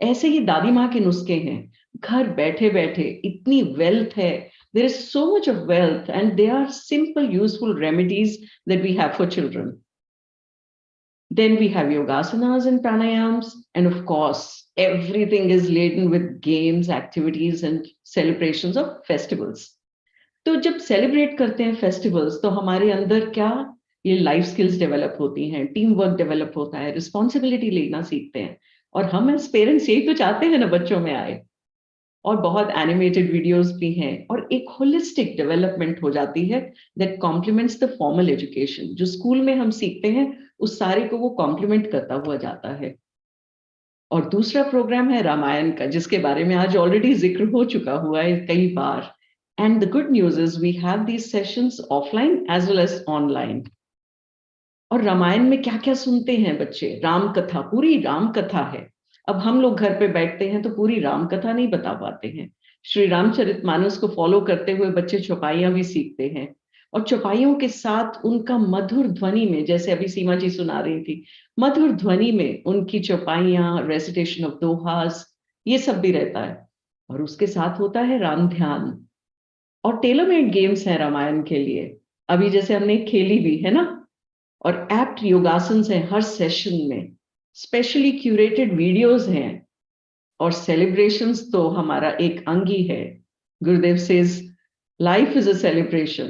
ऐसे ही दादी माँ के नुस्खे हैं. घर बैठे बैठे इतनी वेल्थ है. There is so much of wealth, and they are simple, useful remedies that we have for children. Then we have yogasanas and pranayams, and of course, everything is laden with games, activities, and celebrations of festivals. तो जब celebrate करते हैं festivals, तो हमारे अंदर क्या ये life skills develop होती हैं, teamwork develop होता है, responsibility लेना सीखते हैं, और हम as parents यही तो चाहते हैं ना बच्चों में आए. और बहुत एनिमेटेड वीडियोस भी हैं, और एक होलिस्टिक डेवलपमेंट हो जाती है that complements the formal education. जो स्कूल में हम सीखते हैं उस सारे को वो कॉम्प्लीमेंट करता हुआ जाता है. और दूसरा प्रोग्राम है रामायण का, जिसके बारे में आज ऑलरेडी जिक्र हो चुका हुआ है कई बार. And the good news is we have these sessions offline as well as online. और रामायण में क्या क्या सुनते हैं बच्चे? राम कथा, पूरी राम कथा है. अब हम लोग घर पे बैठते हैं तो पूरी राम कथा नहीं बता पाते हैं. श्री रामचरितमानस को फॉलो करते हुए बच्चे चौपाइयां भी सीखते हैं, और चौपाइयों के साथ उनका मधुर ध्वनि में, जैसे अभी सीमा जी सुना रही थी, मधुर ध्वनि में उनकी चौपाइयां, रेसिटेशन ऑफ दोहास, ये सब भी रहता है. और उसके साथ होता है राम ध्यान, और टेलरमेड गेम्स हैं रामायण के लिए. अभी जैसे हमने खेली भी है ना, और एप्ट योगासन्स हैं हर सेशन में, स्पेशली क्यूरेटेड वीडियोस हैं, और सेलिब्रेशंस तो हमारा एक अंग ही है. गुरुदेव says life is a celebration.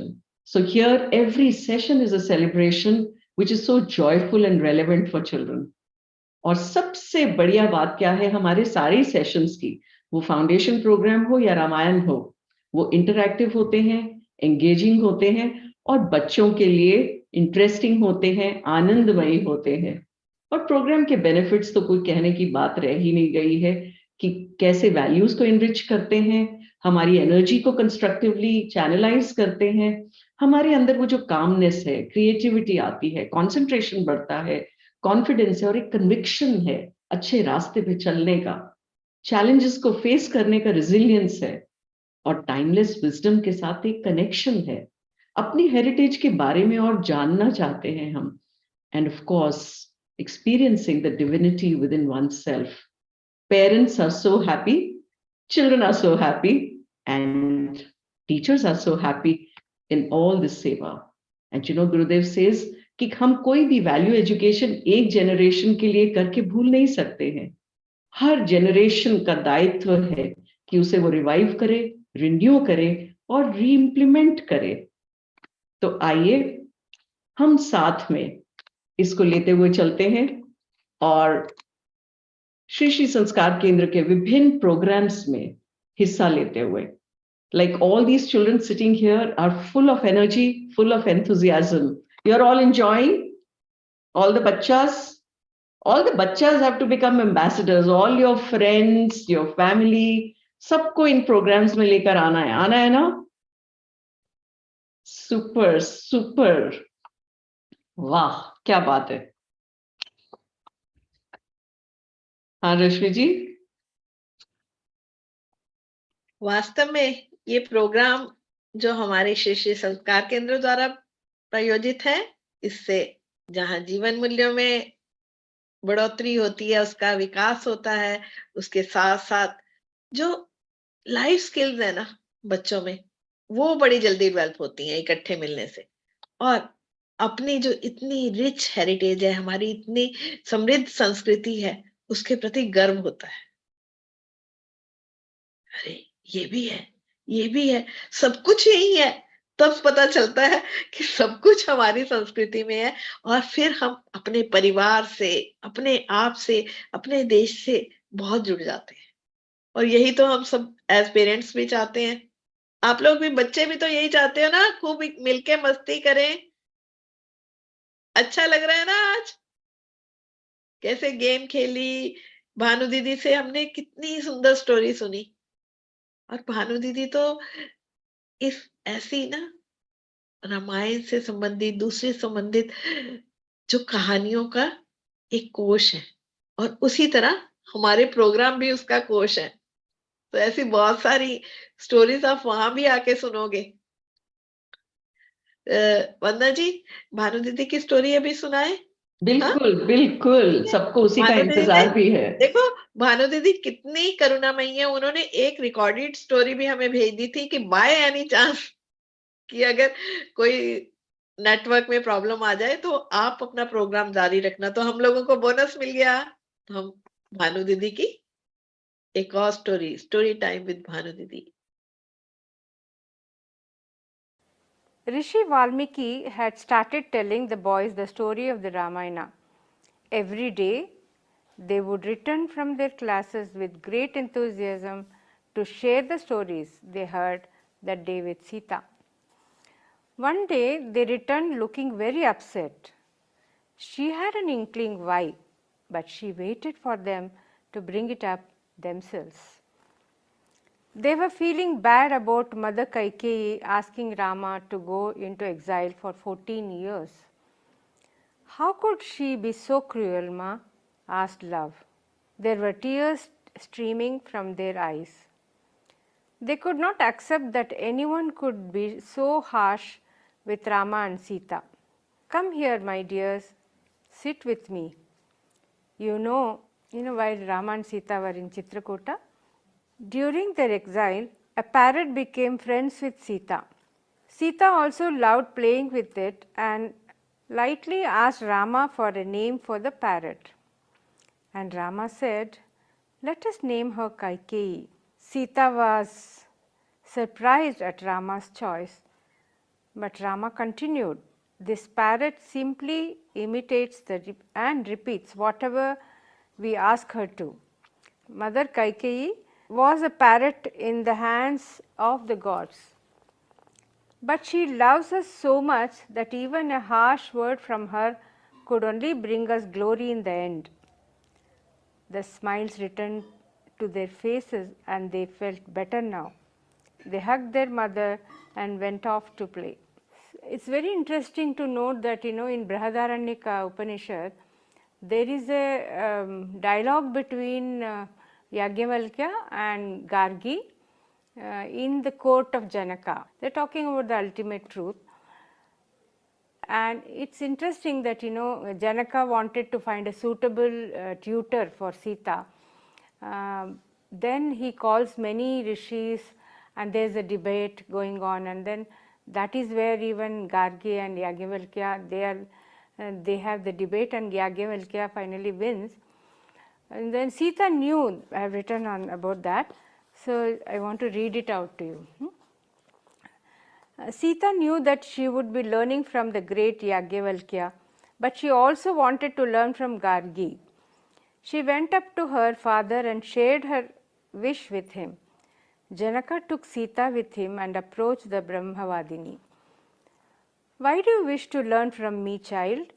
So here every session is a celebration which is so joyful and relevant for children. और सबसे बढ़िया बात क्या है, हमारे सारे सेशंस की, वो फाउंडेशन प्रोग्राम हो या रामायण हो, वो इंटरैक्टिव होते हैं, एंगेजिंग होते हैं और बच्चों के लिए इंटरेस्टिंग होते हैं, आनंदमयी होते हैं. और प्रोग्राम के बेनिफिट्स तो कोई कहने की बात रह ही नहीं गई है कि कैसे वैल्यूज को इनरिच करते हैं, हमारी एनर्जी को कंस्ट्रक्टिवली चैनलाइज करते हैं, हमारे अंदर वो जो कामनेस है, क्रिएटिविटी आती है, कंसंट्रेशन बढ़ता है, कॉन्फिडेंस है और एक कन्विक्शन है अच्छे रास्ते पे चलने का, चैलेंजेस को फेस करने का रिजिलियंस है और टाइमलेस विजडम के साथ एक कनेक्शन है. अपनी हेरिटेज के बारे में और जानना चाहते हैं हम, end of course experiencing the divinity within oneself. Parents are so happy, children are so happy, and teachers are so happy in all this seva. And you know, Gurudev says कि हम कोई भी वैल्यू एजुकेशन एक generation के लिए करके भूल नहीं सकते हैं. हर जनरेशन का दायित्व है कि उसे वो रिवाइव करे, रिन्यू करे और री इम्प्लीमेंट करे. तो आइए हम साथ में इसको लेते हुए चलते हैं और श्री श्री संस्कार केंद्र के विभिन्न प्रोग्राम्स में हिस्सा लेते हुए, like all these children sitting here are full of energy, full of enthusiasm. You're all enjoying? All the bachchas have to become ambassadors. All your friends, your family, सबको इन प्रोग्राम्स में लेकर आना है ना? सुपर सुपर, वाह क्या बात है. हाँ रश्मि जी. वास्तव में ये प्रोग्राम जो हमारे श्री श्री संस्कार केंद्र द्वारा प्रायोजित है, इससे जहाँ जीवन मूल्यों में बढ़ोतरी होती है, उसका विकास होता है, उसके साथ साथ जो लाइफ स्किल्स है ना बच्चों में, वो बड़ी जल्दी डेवलप होती हैं इकट्ठे मिलने से. और अपनी जो इतनी रिच हेरिटेज है, हमारी इतनी समृद्ध संस्कृति है, उसके प्रति गर्व होता है. अरे ये भी है, सब कुछ यही है. तब पता चलता है कि सब कुछ हमारी संस्कृति में है और फिर हम अपने परिवार से, अपने आप से, अपने देश से बहुत जुड़ जाते हैं. और यही तो हम सब एज पेरेंट्स भी चाहते हैं. आप लोग भी, बच्चे भी तो यही चाहते हो ना, खूब मिलके मस्ती करें. अच्छा लग रहा है ना आज कैसे गेम खेली. भानु दीदी से हमने कितनी सुंदर स्टोरी सुनी. और भानु दीदी तो इस ऐसी ना रामायण से संबंधित, दूसरे संबंधित जो कहानियों का एक कोश है, और उसी तरह हमारे प्रोग्राम भी उसका कोश है. तो ऐसी बहुत सारी स्टोरीज आप वहां भी आके सुनोगे. वंदना जी, भानु दीदी की स्टोरी अभी सुनाए. बिल्कुल बिल्कुल, सबको उसी का इंतजार भी है. देखो भानु दीदी कितनी करुणामयी है. उन्होंने एक रिकॉर्डेड स्टोरी भी हमें भेज दी थी कि बाय एनी चांस कि अगर कोई नेटवर्क में प्रॉब्लम आ जाए तो आप अपना प्रोग्राम जारी रखना. तो हम लोगों को बोनस मिल गया. तो हम भानु दीदी की एक और स्टोरी टाइम विद भानु दीदी. Rishi Valmiki had started telling the boys the story of the Ramayana. Every day, they would return from their classes with great enthusiasm to share the stories they heard that day with Sita. One day, they returned looking very upset. She had an inkling why, but she waited for them to bring it up themselves. They were feeling bad about Mother Kaikeyi asking Rama to go into exile for 14 years. How could she be so cruel, Ma? Asked Love. There were tears streaming from their eyes. They could not accept that anyone could be so harsh with Rama and Sita. Come here, my dears, sit with me. You know, while Rama and Sita were in Chitrakuta, during their exile, a parrot became friends with Sita. Sita also loved playing with it and lightly asked Rama for a name for the parrot. And Rama said, "Let us name her Kaikeyi." Sita was surprised at Rama's choice, but Rama continued, this parrot simply imitates and repeats whatever we ask her to. Mother Kaikeyi was a parrot in the hands of the gods. But she loves us so much that even a harsh word from her could only bring us glory in the end. The smiles returned to their faces and they felt better now. They hugged their mother and went off to play. It's very interesting to note that, in Brihadaranyaka Upanishad, there is a dialogue between Yagyavalkya and Gargi in the court of Janaka. They're talking about the ultimate truth. And it's interesting that, Janaka wanted to find a suitable tutor for Sita. Then he calls many rishis and there's a debate going on, and then that is where even Gargi and Yagyavalkya, they have the debate and Yagyavalkya finally wins. And then Sita knew, I have written on about that, so I want to read it out to you. Sita knew that she would be learning from the great Yagyavalkya, but she also wanted to learn from Gargi. She went up to her father and shared her wish with him. Janaka took Sita with him and approached the Brahmavadini. Why do you wish to learn from me, child?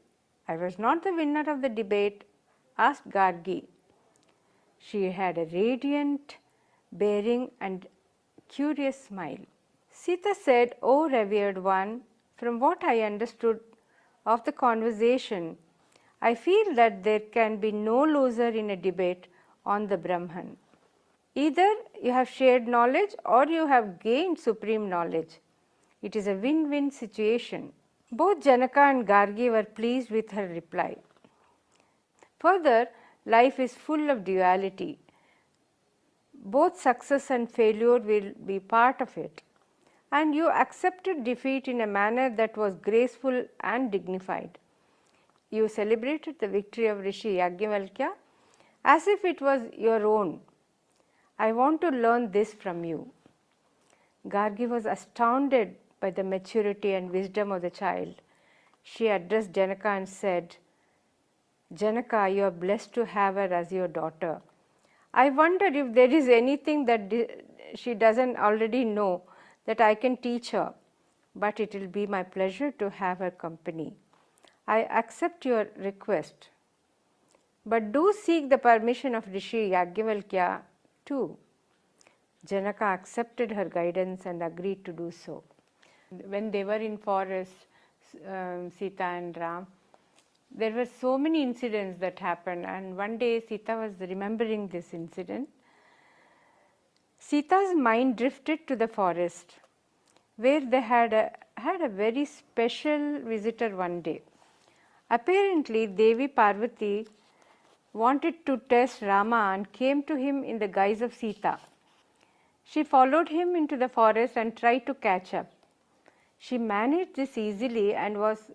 I was not the winner of the debate, asked Gargi. She had a radiant bearing and curious smile. Sita said, O revered one, from what I understood of the conversation, I feel that there can be no loser in a debate on the Brahman. Either you have shared knowledge or you have gained supreme knowledge. It is a win-win situation. Both Janaka and Gargi were pleased with her reply. Further, life is full of duality. Both success and failure will be part of it. And you accepted defeat in a manner that was graceful and dignified. You celebrated the victory of Rishi Yagyavalkya as if it was your own. I want to learn this from you. Gargi was astounded by the maturity and wisdom of the child. She addressed Janaka and said, Janaka, you are blessed to have her as your daughter. I wonder if there is anything that she doesn't already know that I can teach her, but it will be my pleasure to have her company. I accept your request, but do seek the permission of Rishi Yagyavalkya too. Janaka accepted her guidance and agreed to do so. When they were in forest, Sita and Ram, there were so many incidents that happened, and one day Sita was remembering this incident. Sita's mind drifted to the forest where they had a very special visitor one day. Apparently, Devi Parvati wanted to test Rama and came to him in the guise of Sita. She followed him into the forest and tried to catch up. She managed this easily and was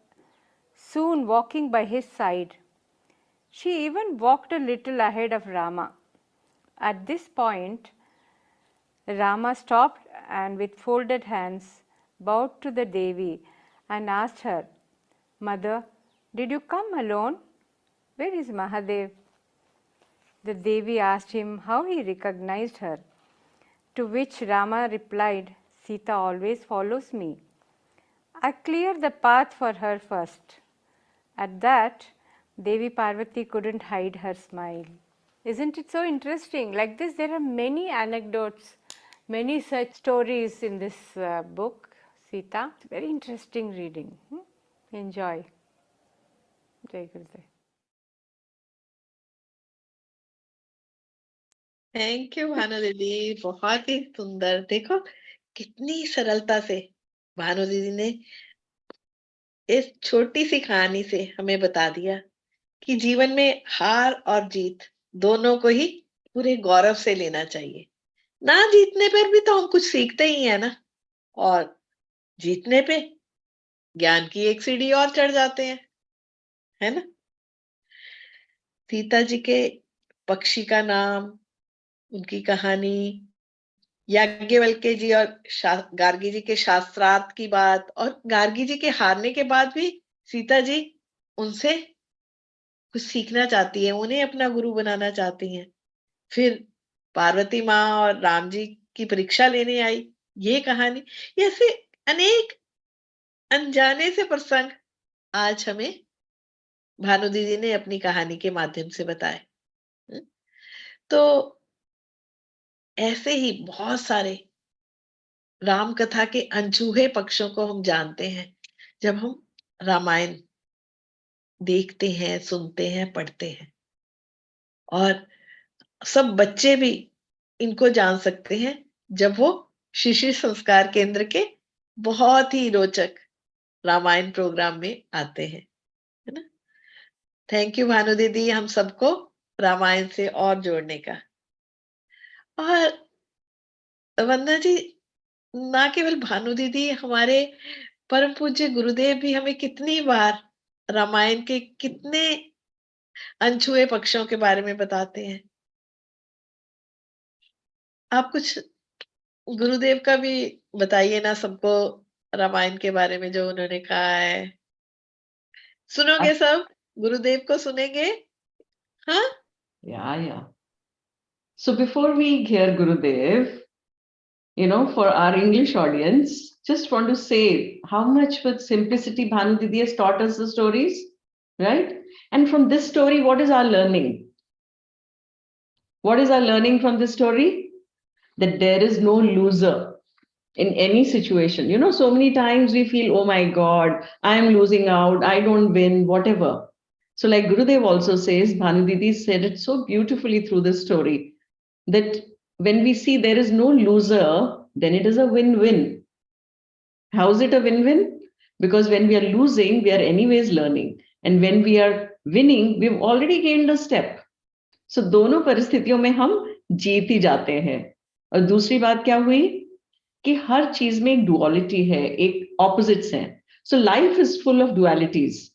soon walking by his side. She even walked a little ahead of Rama. At this point, Rama stopped and with folded hands bowed to the Devi and asked her, Mother, did you come alone? Where is Mahadev? The Devi asked him how he recognized her, to which Rama replied, Sita always follows me. I cleared the path for her first. At that, Devi Parvati couldn't hide her smile. Isn't it so interesting? Like this, there are many anecdotes, many such stories in this book, Sita. It's very interesting reading. Enjoy. Jai Gurudev. Thank you Bhanu दीदी, बहुत ही सुंदर। देखो कितनी सरलता से भानु दीदी ने इस छोटी सी कहानी से हमें बता दिया कि जीवन में हार और जीत दोनों को ही पूरे गौरव से लेना चाहिए। ना जीतने पर भी तो हम कुछ सीखते ही है ना, और जीतने पे ज्ञान की एक सीढ़ी और चढ़ जाते हैं, है ना। सीता जी के पक्षी का नाम, उनकी कहानी, याज्ञवल्क्य जी और गार्गी जी के शास्त्रार्थ की बात, और गार्गी जी के हारने के बाद भी सीता जी उनसे कुछ सीखना चाहती है, उन्हें अपना गुरु बनाना चाहती हैं। फिर पार्वती माँ और राम जी की परीक्षा लेने आई, ये कहानी, ऐसे अनेक अनजाने से प्रसंग आज हमें भानु दीदी ने अपनी कहानी के माध्यम से बताए। तो ऐसे ही बहुत सारे राम कथा के अनछुए पक्षों को हम जानते हैं जब हम रामायण देखते हैं, सुनते हैं, पढ़ते हैं। और सब बच्चे भी इनको जान सकते हैं जब वो शिशु संस्कार केंद्र के बहुत ही रोचक रामायण प्रोग्राम में आते हैं, है ना। थैंक यू भानु दीदी, हम सबको रामायण से और जोड़ने का। और वंदना जी, ना केवल भानु दीदी, हमारे परम पूज्य गुरुदेव भी हमें कितनी बार रामायण के कितने अनछुए पक्षों के बारे में बताते हैं। आप कुछ गुरुदेव का भी बताइए ना सबको, रामायण के बारे में जो उन्होंने कहा है। सुनोगे सब? गुरुदेव को सुनेंगे? हाँ? Yeah. So before we hear Gurudev, for our English audience, just want to say how much with simplicity Bhanu Didi has taught us the stories, right? And from this story, what is our learning? What is our learning from this story? That there is no loser in any situation. So many times we feel, oh my God, I am losing out, I don't win, whatever. So like Gurudev also says, Bhanu Didi said it so beautifully through this story, that when we see there is no loser, then it is a win-win. How is it a win-win? Because when we are losing, we are anyways learning. And when we are winning, we've already gained a step. So दोनों परिस्थितियों में हम जीत ही जाते हैं। और दूसरी बात क्या हुई कि हर चीज में एक डुअलिटी है, एक ऑपोजिट्स हैं। So life is full of dualities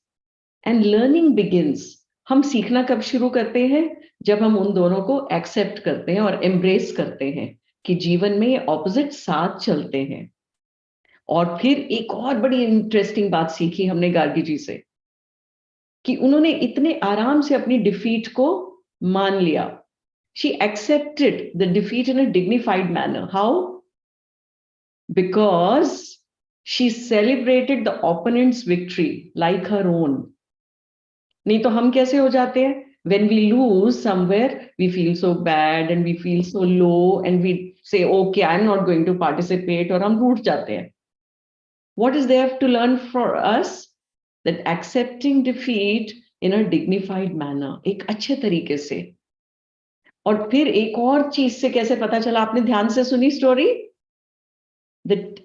and learning begins. हम सीखना कब शुरू करते हैं? जब हम उन दोनों को एक्सेप्ट करते हैं और एम्ब्रेस करते हैं कि जीवन में ये ऑपोजिट साथ चलते हैं। और फिर एक और बड़ी इंटरेस्टिंग बात सीखी हमने गार्गी जी से कि उन्होंने इतने आराम से अपनी डिफीट को मान लिया। She accepted the defeat in a dignified manner. How? Because she celebrated the opponent's victory like her own. नहीं तो हम कैसे हो जाते हैं? When we lose somewhere, we feel so bad and we feel so low and we say, okay, I'm not going to participate, और हम रूठ जाते हैं। What is there to learn for us? That accepting defeat in a dignified manner, एक अच्छे तरीके से। और फिर एक और चीज से कैसे पता चला? आपने ध्यान से सुनी story? That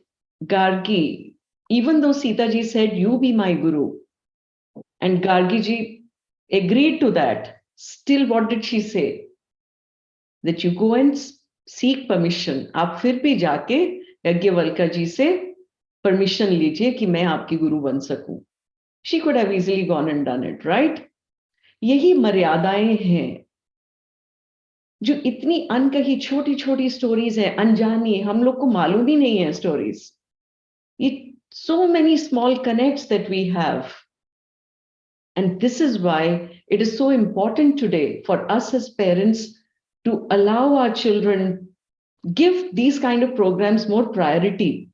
Gargi, even though Sita ji said, you be my guru, and Gargi ji agreed to that, still what did she say? That you go and seek permission. आप फिर भी जाके यज्ञवल्क्य जी से परमिशन लीजिए कि मैं आपकी गुरु बन सकूं। She could have easily gone and done it, right? यही मर्यादाएं हैं जो इतनी अनकही छोटी छोटी स्टोरीज है, अनजानी, हम लोग को मालूम ही नहीं है स्टोरीज। ये so many small connects that we have. And this is why it is so important today for us as parents to allow our children, give these kind of programs more priority.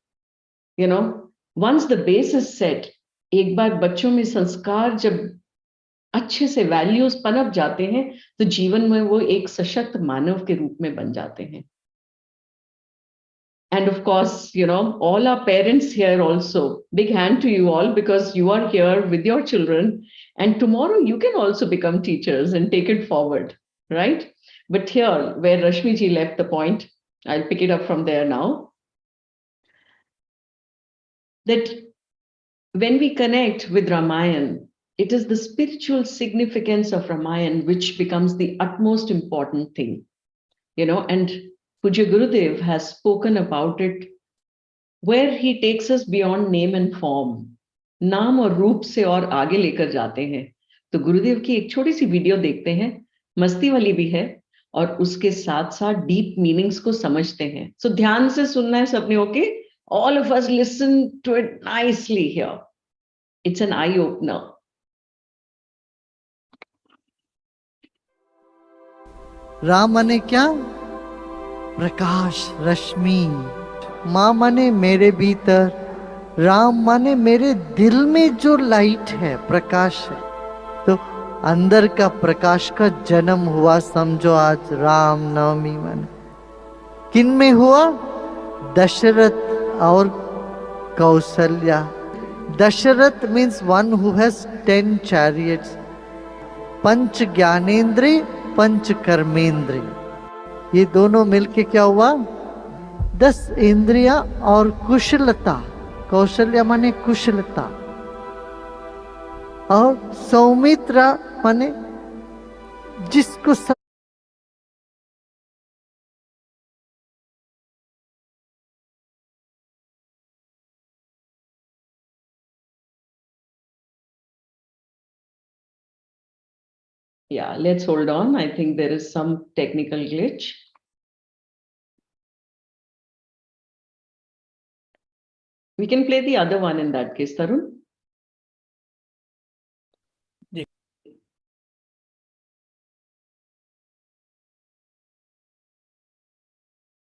Once the base is set, एक बार बच्चों में संस्कार जब अच्छे से values पनप जाते हैं तो जीवन में वो एक सशक्त मानव के रूप में बन जाते हैं। And of course, all our parents here also, big hand to you all, because you are here with your children and tomorrow you can also become teachers and take it forward, right? But here, where Rashmi ji left the point, I'll pick it up from there now. That when we connect with Ramayana, it is the spiritual significance of Ramayana which becomes the utmost important thing, and Pujya Gurudev has spoken about it, where he takes us beyond name and form. नाम और रूप से और आगे लेकर जाते हैं। तो गुरुदेव की एक छोटी सी वीडियो देखते हैं, मस्ती वाली भी है और उसके साथ साथ डीप मीनिंग्स को समझते हैं. सो ध्यान से सुनना है सबने. Okay, all of us listen to it nicely here. It's an eye opener. Ram माने क्या? प्रकाश, रश्मि. माँ माने मेरे भीतर, राम माने मेरे दिल में जो लाइट है, प्रकाश है. तो अंदर का प्रकाश का जन्म हुआ, समझो आज राम नवमी माने किन में हुआ? दशरथ और Kaushalya. Dasharath means one who has 10 chariots. पंच ज्ञानेंद्रिय, पंच कर्मेंद्रिय, ये दोनों मिलके क्या हुआ? 10 इंद्रिया और कुशलता. कौशल्या माने कुशलता, और सौमित्रा माने जिसको Yeah, let's hold on. I think there is some technical glitch. We can play the other one in that case, Tarun.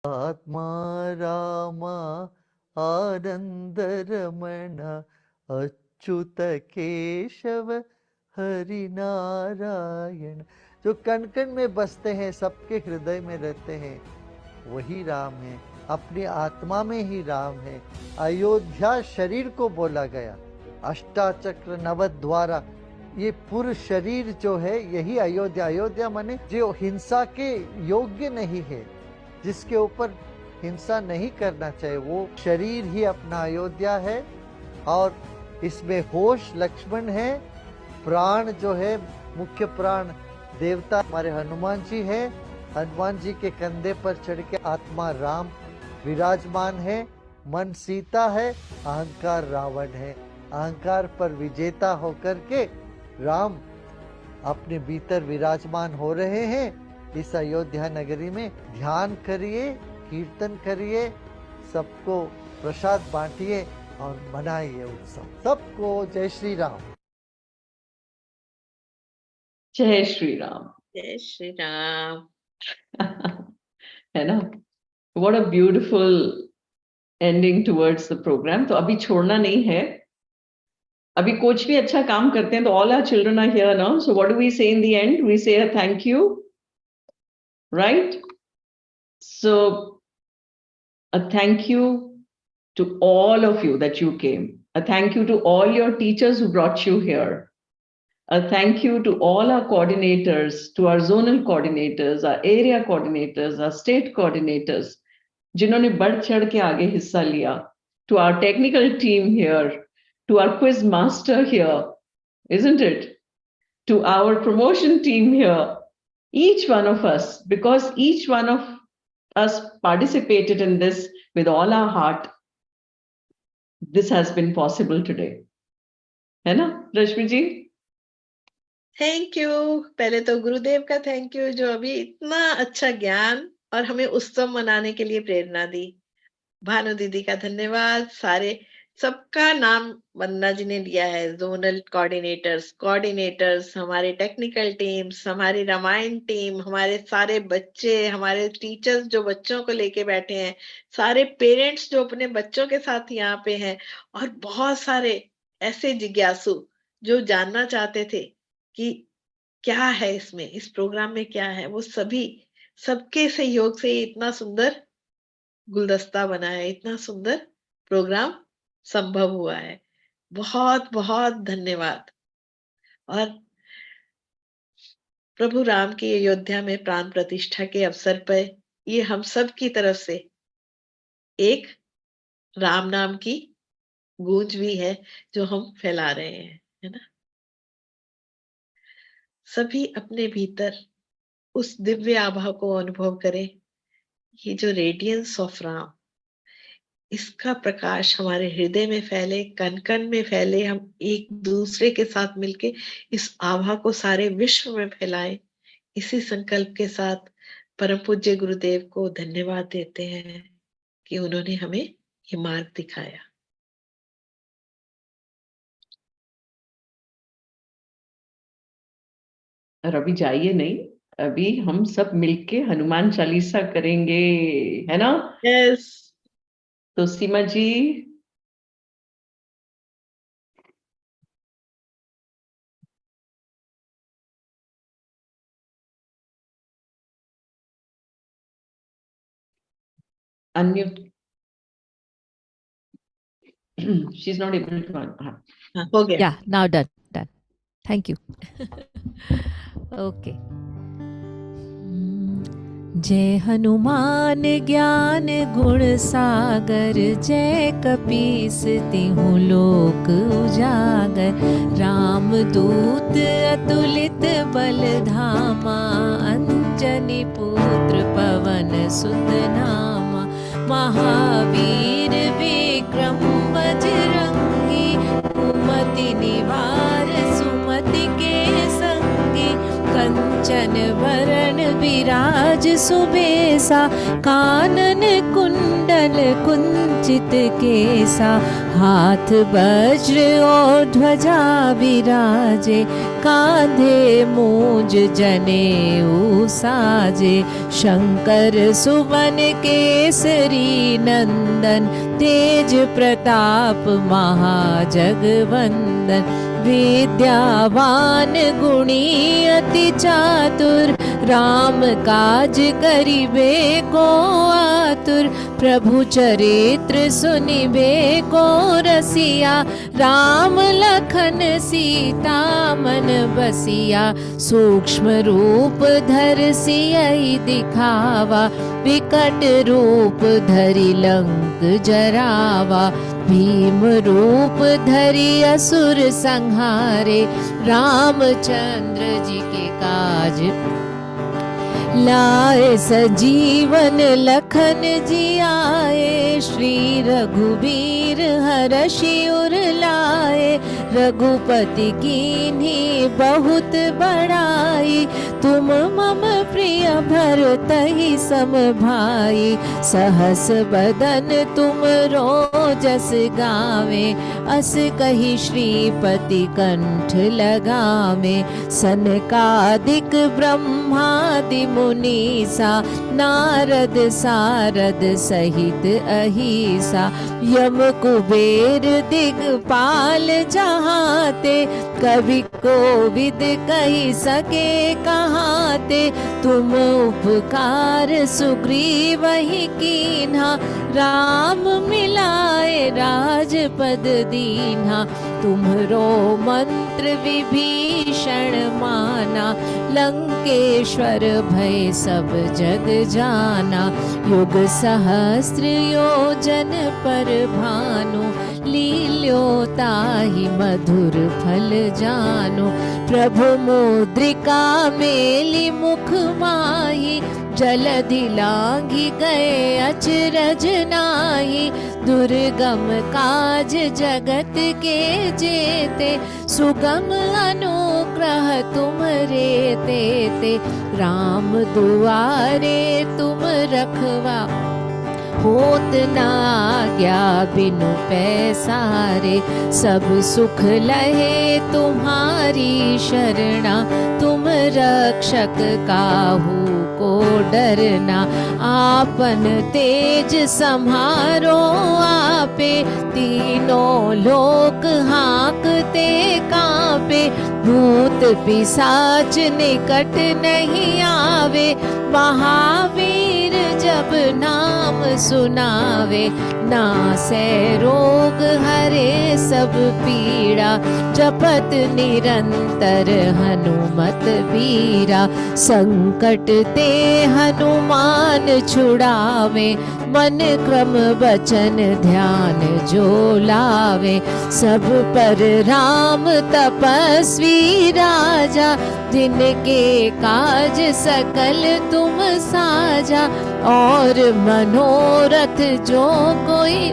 आत्मा राम आनंद रमण अच्युत केशव हरि नारायण. जो कण कण में बसते हैं, सबके हृदय में रहते हैं, वही राम है. अपनी आत्मा में ही राम है. अयोध्या शरीर को बोला गया. अष्टाचक्र नवद्वारा, ये पूर्ण शरीर जो है यही अयोध्या. अयोध्या माने जो हिंसा के योग्य नहीं है, जिसके ऊपर हिंसा नहीं करना चाहिए, वो शरीर ही अपना अयोध्या है. और इसमें होश लक्ष्मण है, प्राण जो है मुख्य प्राण देवता हमारे हनुमान जी है. हनुमान जी के कंधे पर चढ़ के आत्मा राम विराजमान है. मन सीता है, अहंकार रावण है. अहंकार पर विजेता होकर के राम अपने भीतर विराजमान हो रहे हैं. इस अयोध्या नगरी में ध्यान करिए, कीर्तन करिए, सबको प्रसाद बांटिए और मनाइए उत्सव. सबको जय श्री राम. जय श्री राम. जय श्री राम. है ना? What a beautiful ending towards the program. तो अभी छोड़ना नहीं है. अभी कोच भी अच्छा काम करते हैं, तो all our children are here now. So what do we say in the end? We say a thank you, right? So a thank you to all of you that you came. A thank you to all your teachers who brought you here. A thank you to all our coordinators, to our zonal coordinators, our area coordinators, our state coordinators, जिन्होंने बढ़ चढ़ के आगे हिस्सा लिया. To our technical team here, to our quiz master here, isn't it? To our promotion team here, each one of us, because each one of us participated in this with all our heart, this has been possible today. है ना रश्मि जी? Thank you. पहले तो गुरुदेव का thank you, जो अभी इतना अच्छा ज्ञान और हमें उत्सव मनाने के लिए प्रेरणा दी. भानु दीदी का धन्यवाद. सारे सबका नाम वंदना जी ने लिया है. जोनल कोऑर्डिनेटर्स, हमारे टेक्निकल टीम्स, हमारी रामायण टीम, हमारे सारे बच्चे, हमारे टीचर्स जो बच्चों को लेके बैठे हैं, सारे पेरेंट्स जो अपने बच्चों के साथ यहाँ पे हैं, और बहुत सारे ऐसे जिज्ञासु जो जानना चाहते थे कि क्या है इसमें, इस प्रोग्राम में क्या है. वो सभी, सबके सहयोग से इतना सुंदर गुलदस्ता बना है, इतना सुंदर प्रोग्राम संभव हुआ है. बहुत बहुत धन्यवाद. और प्रभु राम की अयोध्या में प्राण प्रतिष्ठा के अवसर पर ये हम सब की तरफ से एक राम नाम की गूंज भी है जो हम फैला रहे हैं, है ना. सभी अपने भीतर उस दिव्य आभा को अनुभव करें. ये जो रेडियंस ऑफ राम, इसका प्रकाश हमारे हृदय में फैले, कण कण में फैले. हम एक दूसरे के साथ मिलके इस आभा को सारे विश्व में फैलाएं. इसी संकल्प के साथ परम पूज्य गुरुदेव को धन्यवाद देते हैं कि उन्होंने हमें ये मार्ग दिखाया। और अभी जाइए नहीं, अभी हम सब मिलके हनुमान चालीसा करेंगे, है ना? यस। तो सीमा जी, unmute. She's not able to. हाँ, हो गया। Yeah, now done. Thank you. Okay. जय हनुमान ज्ञान गुण सागर, जय कपीस तिहु लोक उजागर। राम दूत अतुलित बल धामा, अंजनी पुत्र पवन सुत नामा। महावीर विक्रम बजरंगी, कुमति निवार सुमति के संगी। कंचन वरण विराज सुबेसा, कानन कुंडल कुंचित केसा। हाथ वज्र और ध्वजा विराजे, कांधे मूंज जनेऊ साजे। शंकर सुवन केसरी नंदन, तेज प्रताप महाजगवंदन। विद्यावान गुणी अति चातुर, राम काज करिबे को आतुर। प्रभु चरित्र सुनिबे को रसिया, राम लखन सीता मन बसिया। सूक्ष्म रूप धर सियहि दिखावा, विकट रूप धरि लंक जरावा। भीम रूप धरि असुर संहारे, रामचंद्र जी के काज लाए। सजीवन लखन जी आए, श्री रघुबीर हरषि उर लाए। रघुपति कीन्ही बहुत बड़ाई, तुम मम प्रिय भरतहि सम भाई। सहस बदन तुम रोजस गावे, अस कहि श्रीपति कंठ लगावे। सनकादिक ब्रह्मादि मुनीसा, नारद सारद सहित अहिसा। यम कुबेर दिगपाल जहाते, कवि कोविद कहि सके कहाते। तुम उपकार सुग्रीवहि कीन्हा, राम मिलाए राजपद दीन्हा। तुम्हरो मंत्र विभीषण माना, लंकेश्वर भय सब जग जाना। युग सहस्त्र योजन पर भानु, लील्योताहि मधुर फल जानु। प्रभु मुद्रिका मेली मुख माही, जलधि लांघि गए अचरज नाहि। दुर्गम काज जगत के जेते, सुगम अनुग्रह तुम्हरे तेते। राम दुआरे तुम रखवा, होत न आज्ञा बिनु पैसारे। सब सुख लहे तुम्हारी शरणा, तुम रक्षक काहू को डरना। आपन तेज सम्हारो आपे, तीनों लोक हाँकते कांपे। भूत पिशाच निकट नहीं आवे, महावीर जब नाम सुनावे। नासै रोग हरे सब पीड़ा, जपत निरंतर हनुमत बीरा। संकट ते हनुमान छुड़ावे, मन क्रम बचन ध्यान जो लावे। सब पर राम तपस्वी राजा, जिनके काज सकल तुम साजा। और मनोरथ जो कोई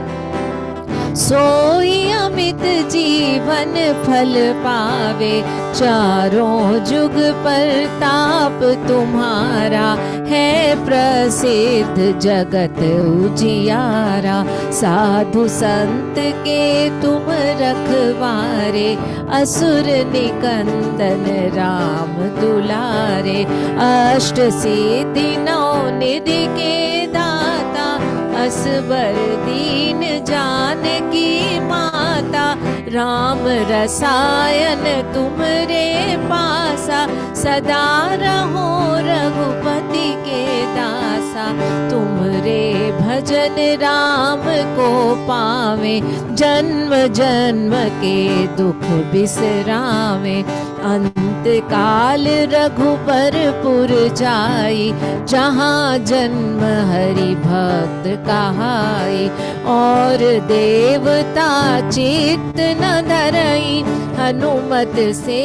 सोई अमित सहित जीवन फल पावे। चारों जुग परताप तुम्हारा है प्रसिद्ध जगत उजियारा। साधु संत के तुम रखवारे, असुर निकंदन राम दुलारे। अष्ट सिद्धि नौ निधि के दाता, असबर दीन जानकी माता। राम रसायन तुमरे पासा, सदा रहो रघुपति के दासा। तुमरे भजन राम को पावे, जन्म जन्म के दुख बिसरावे। अंत काल रघुबरपुर जाई, जहाँ जन्म हरि भक्त कहाई। और देवता चित्त न धरई, हनुमत से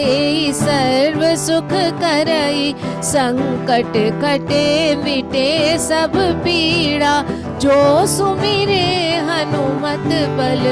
सर्व सुख करई। संकट कटे मिटे सब पीड़ा, जो सुमिरे हनुमत बल।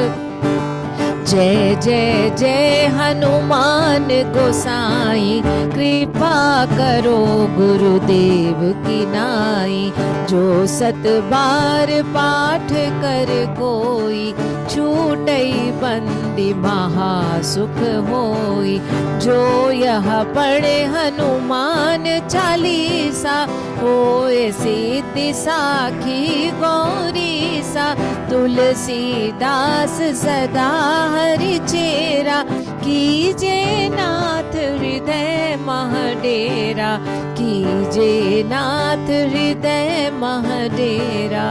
जय जय जय हनुमान गोसाई, कृपा करो गुरुदेव की नाई। जो सत बार पाठ कर कोई, छूटई बंदी महासुख होई। जो यह पढ़े हनुमान चालीसा, होए सिद्धि साखी गौरीसा। तुलसीदास सदा हरि चेरा, कीजे नाथ हृदय महडेरा। कीजे नाथ हृदय महडेरा,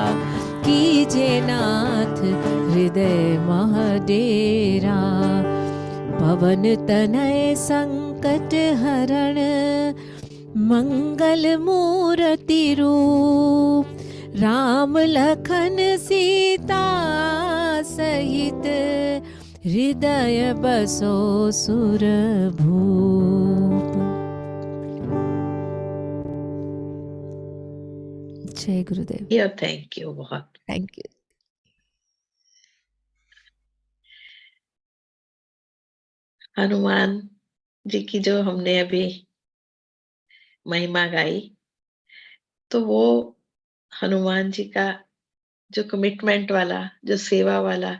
कीजे नाथ हृदय महडेरा। पवन तनय संकट हरण, मंगल मूर्ति रूप। राम लखन सीता सहित, हृदय बसो सुर भूप। जय गुरुदेव। थैंक यू बहुत। Thank you. हनुमान जी की जो हमने अभी महिमा गाई, तो वो हनुमान जी का जो कमिटमेंट वाला, जो सेवा वाला,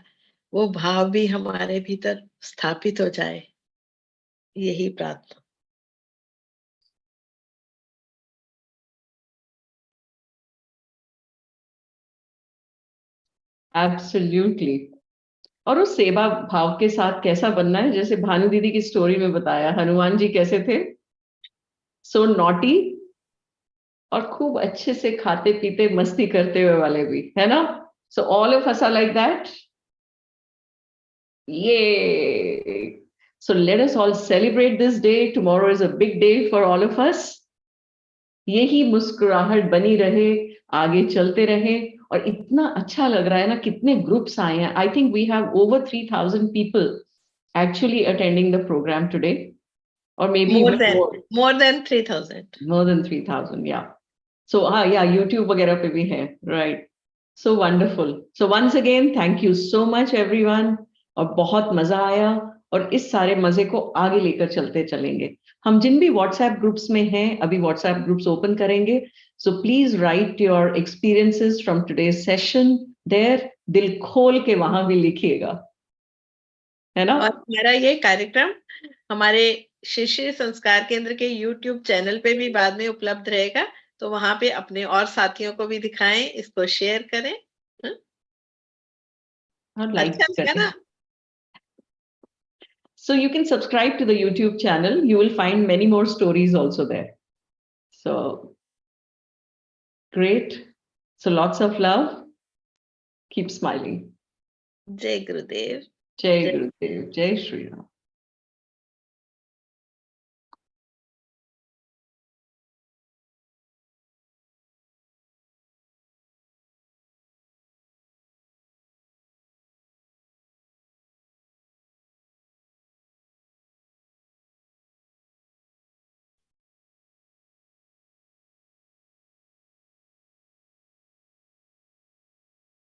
वो भाव भी हमारे भीतर स्थापित हो जाए, यही प्रार्थना। एब्सोल्युटली। और उस सेवा भाव के साथ कैसा बनना है, जैसे भानु दीदी की स्टोरी में बताया, हनुमान जी कैसे थे, सो नॉटी, और खूब अच्छे से खाते पीते मस्ती करते हुए वाले भी, है ना। So all of us are like that. ये so let us all celebrate this day. Tomorrow is a big day for all of us. यही मुस्कुराहट बनी रहे, आगे चलते रहे। और इतना अच्छा लग रहा है ना, कितने ग्रुप्स आए हैं। I think we have over 3000 people actually attending the program today, or maybe more even than 3000. more than 3000, yeah. So yeah, YouTube वगैरह पे भी है, right? So wonderful. So once again, thank you so much everyone. और बहुत मजा आया, और इस सारे मजे को आगे लेकर चलते चलेंगे। हम जिन भी व्हाट्सएप ग्रुप्स में हैं, अभी व्हाट्सएप ग्रुप्स ओपन करेंगे। So please write your experiences from today's session there. दिल खोल के वहां भी लिखिएगा, है ना। और मेरा ये कार्यक्रम हमारे श्री श्री संस्कार केंद्र के YouTube चैनल पे भी बाद में उपलब्ध रहेगा, तो वहां पे अपने और साथियों को भी दिखाएं, इसको शेयर करें। और लाइक अच्छा लगा ना? So you can subscribe to the YouTube channel. You will find many more stories also there. So great. So lots of love. Keep smiling. जय गुरुदेव। Jai Gurudev. Jai Shri Ram.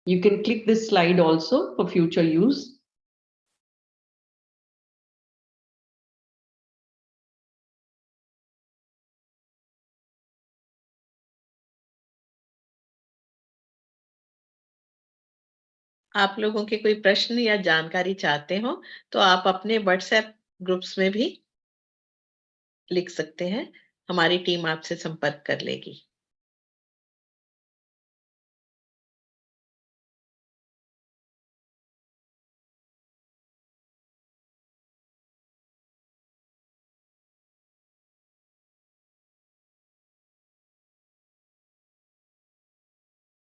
You can click this slide also for future use. आप लोगों के कोई प्रश्न या जानकारी चाहते हो तो आप अपने व्हाट्सएप ग्रुप्स में भी लिख सकते हैं, हमारी टीम आपसे संपर्क कर लेगी।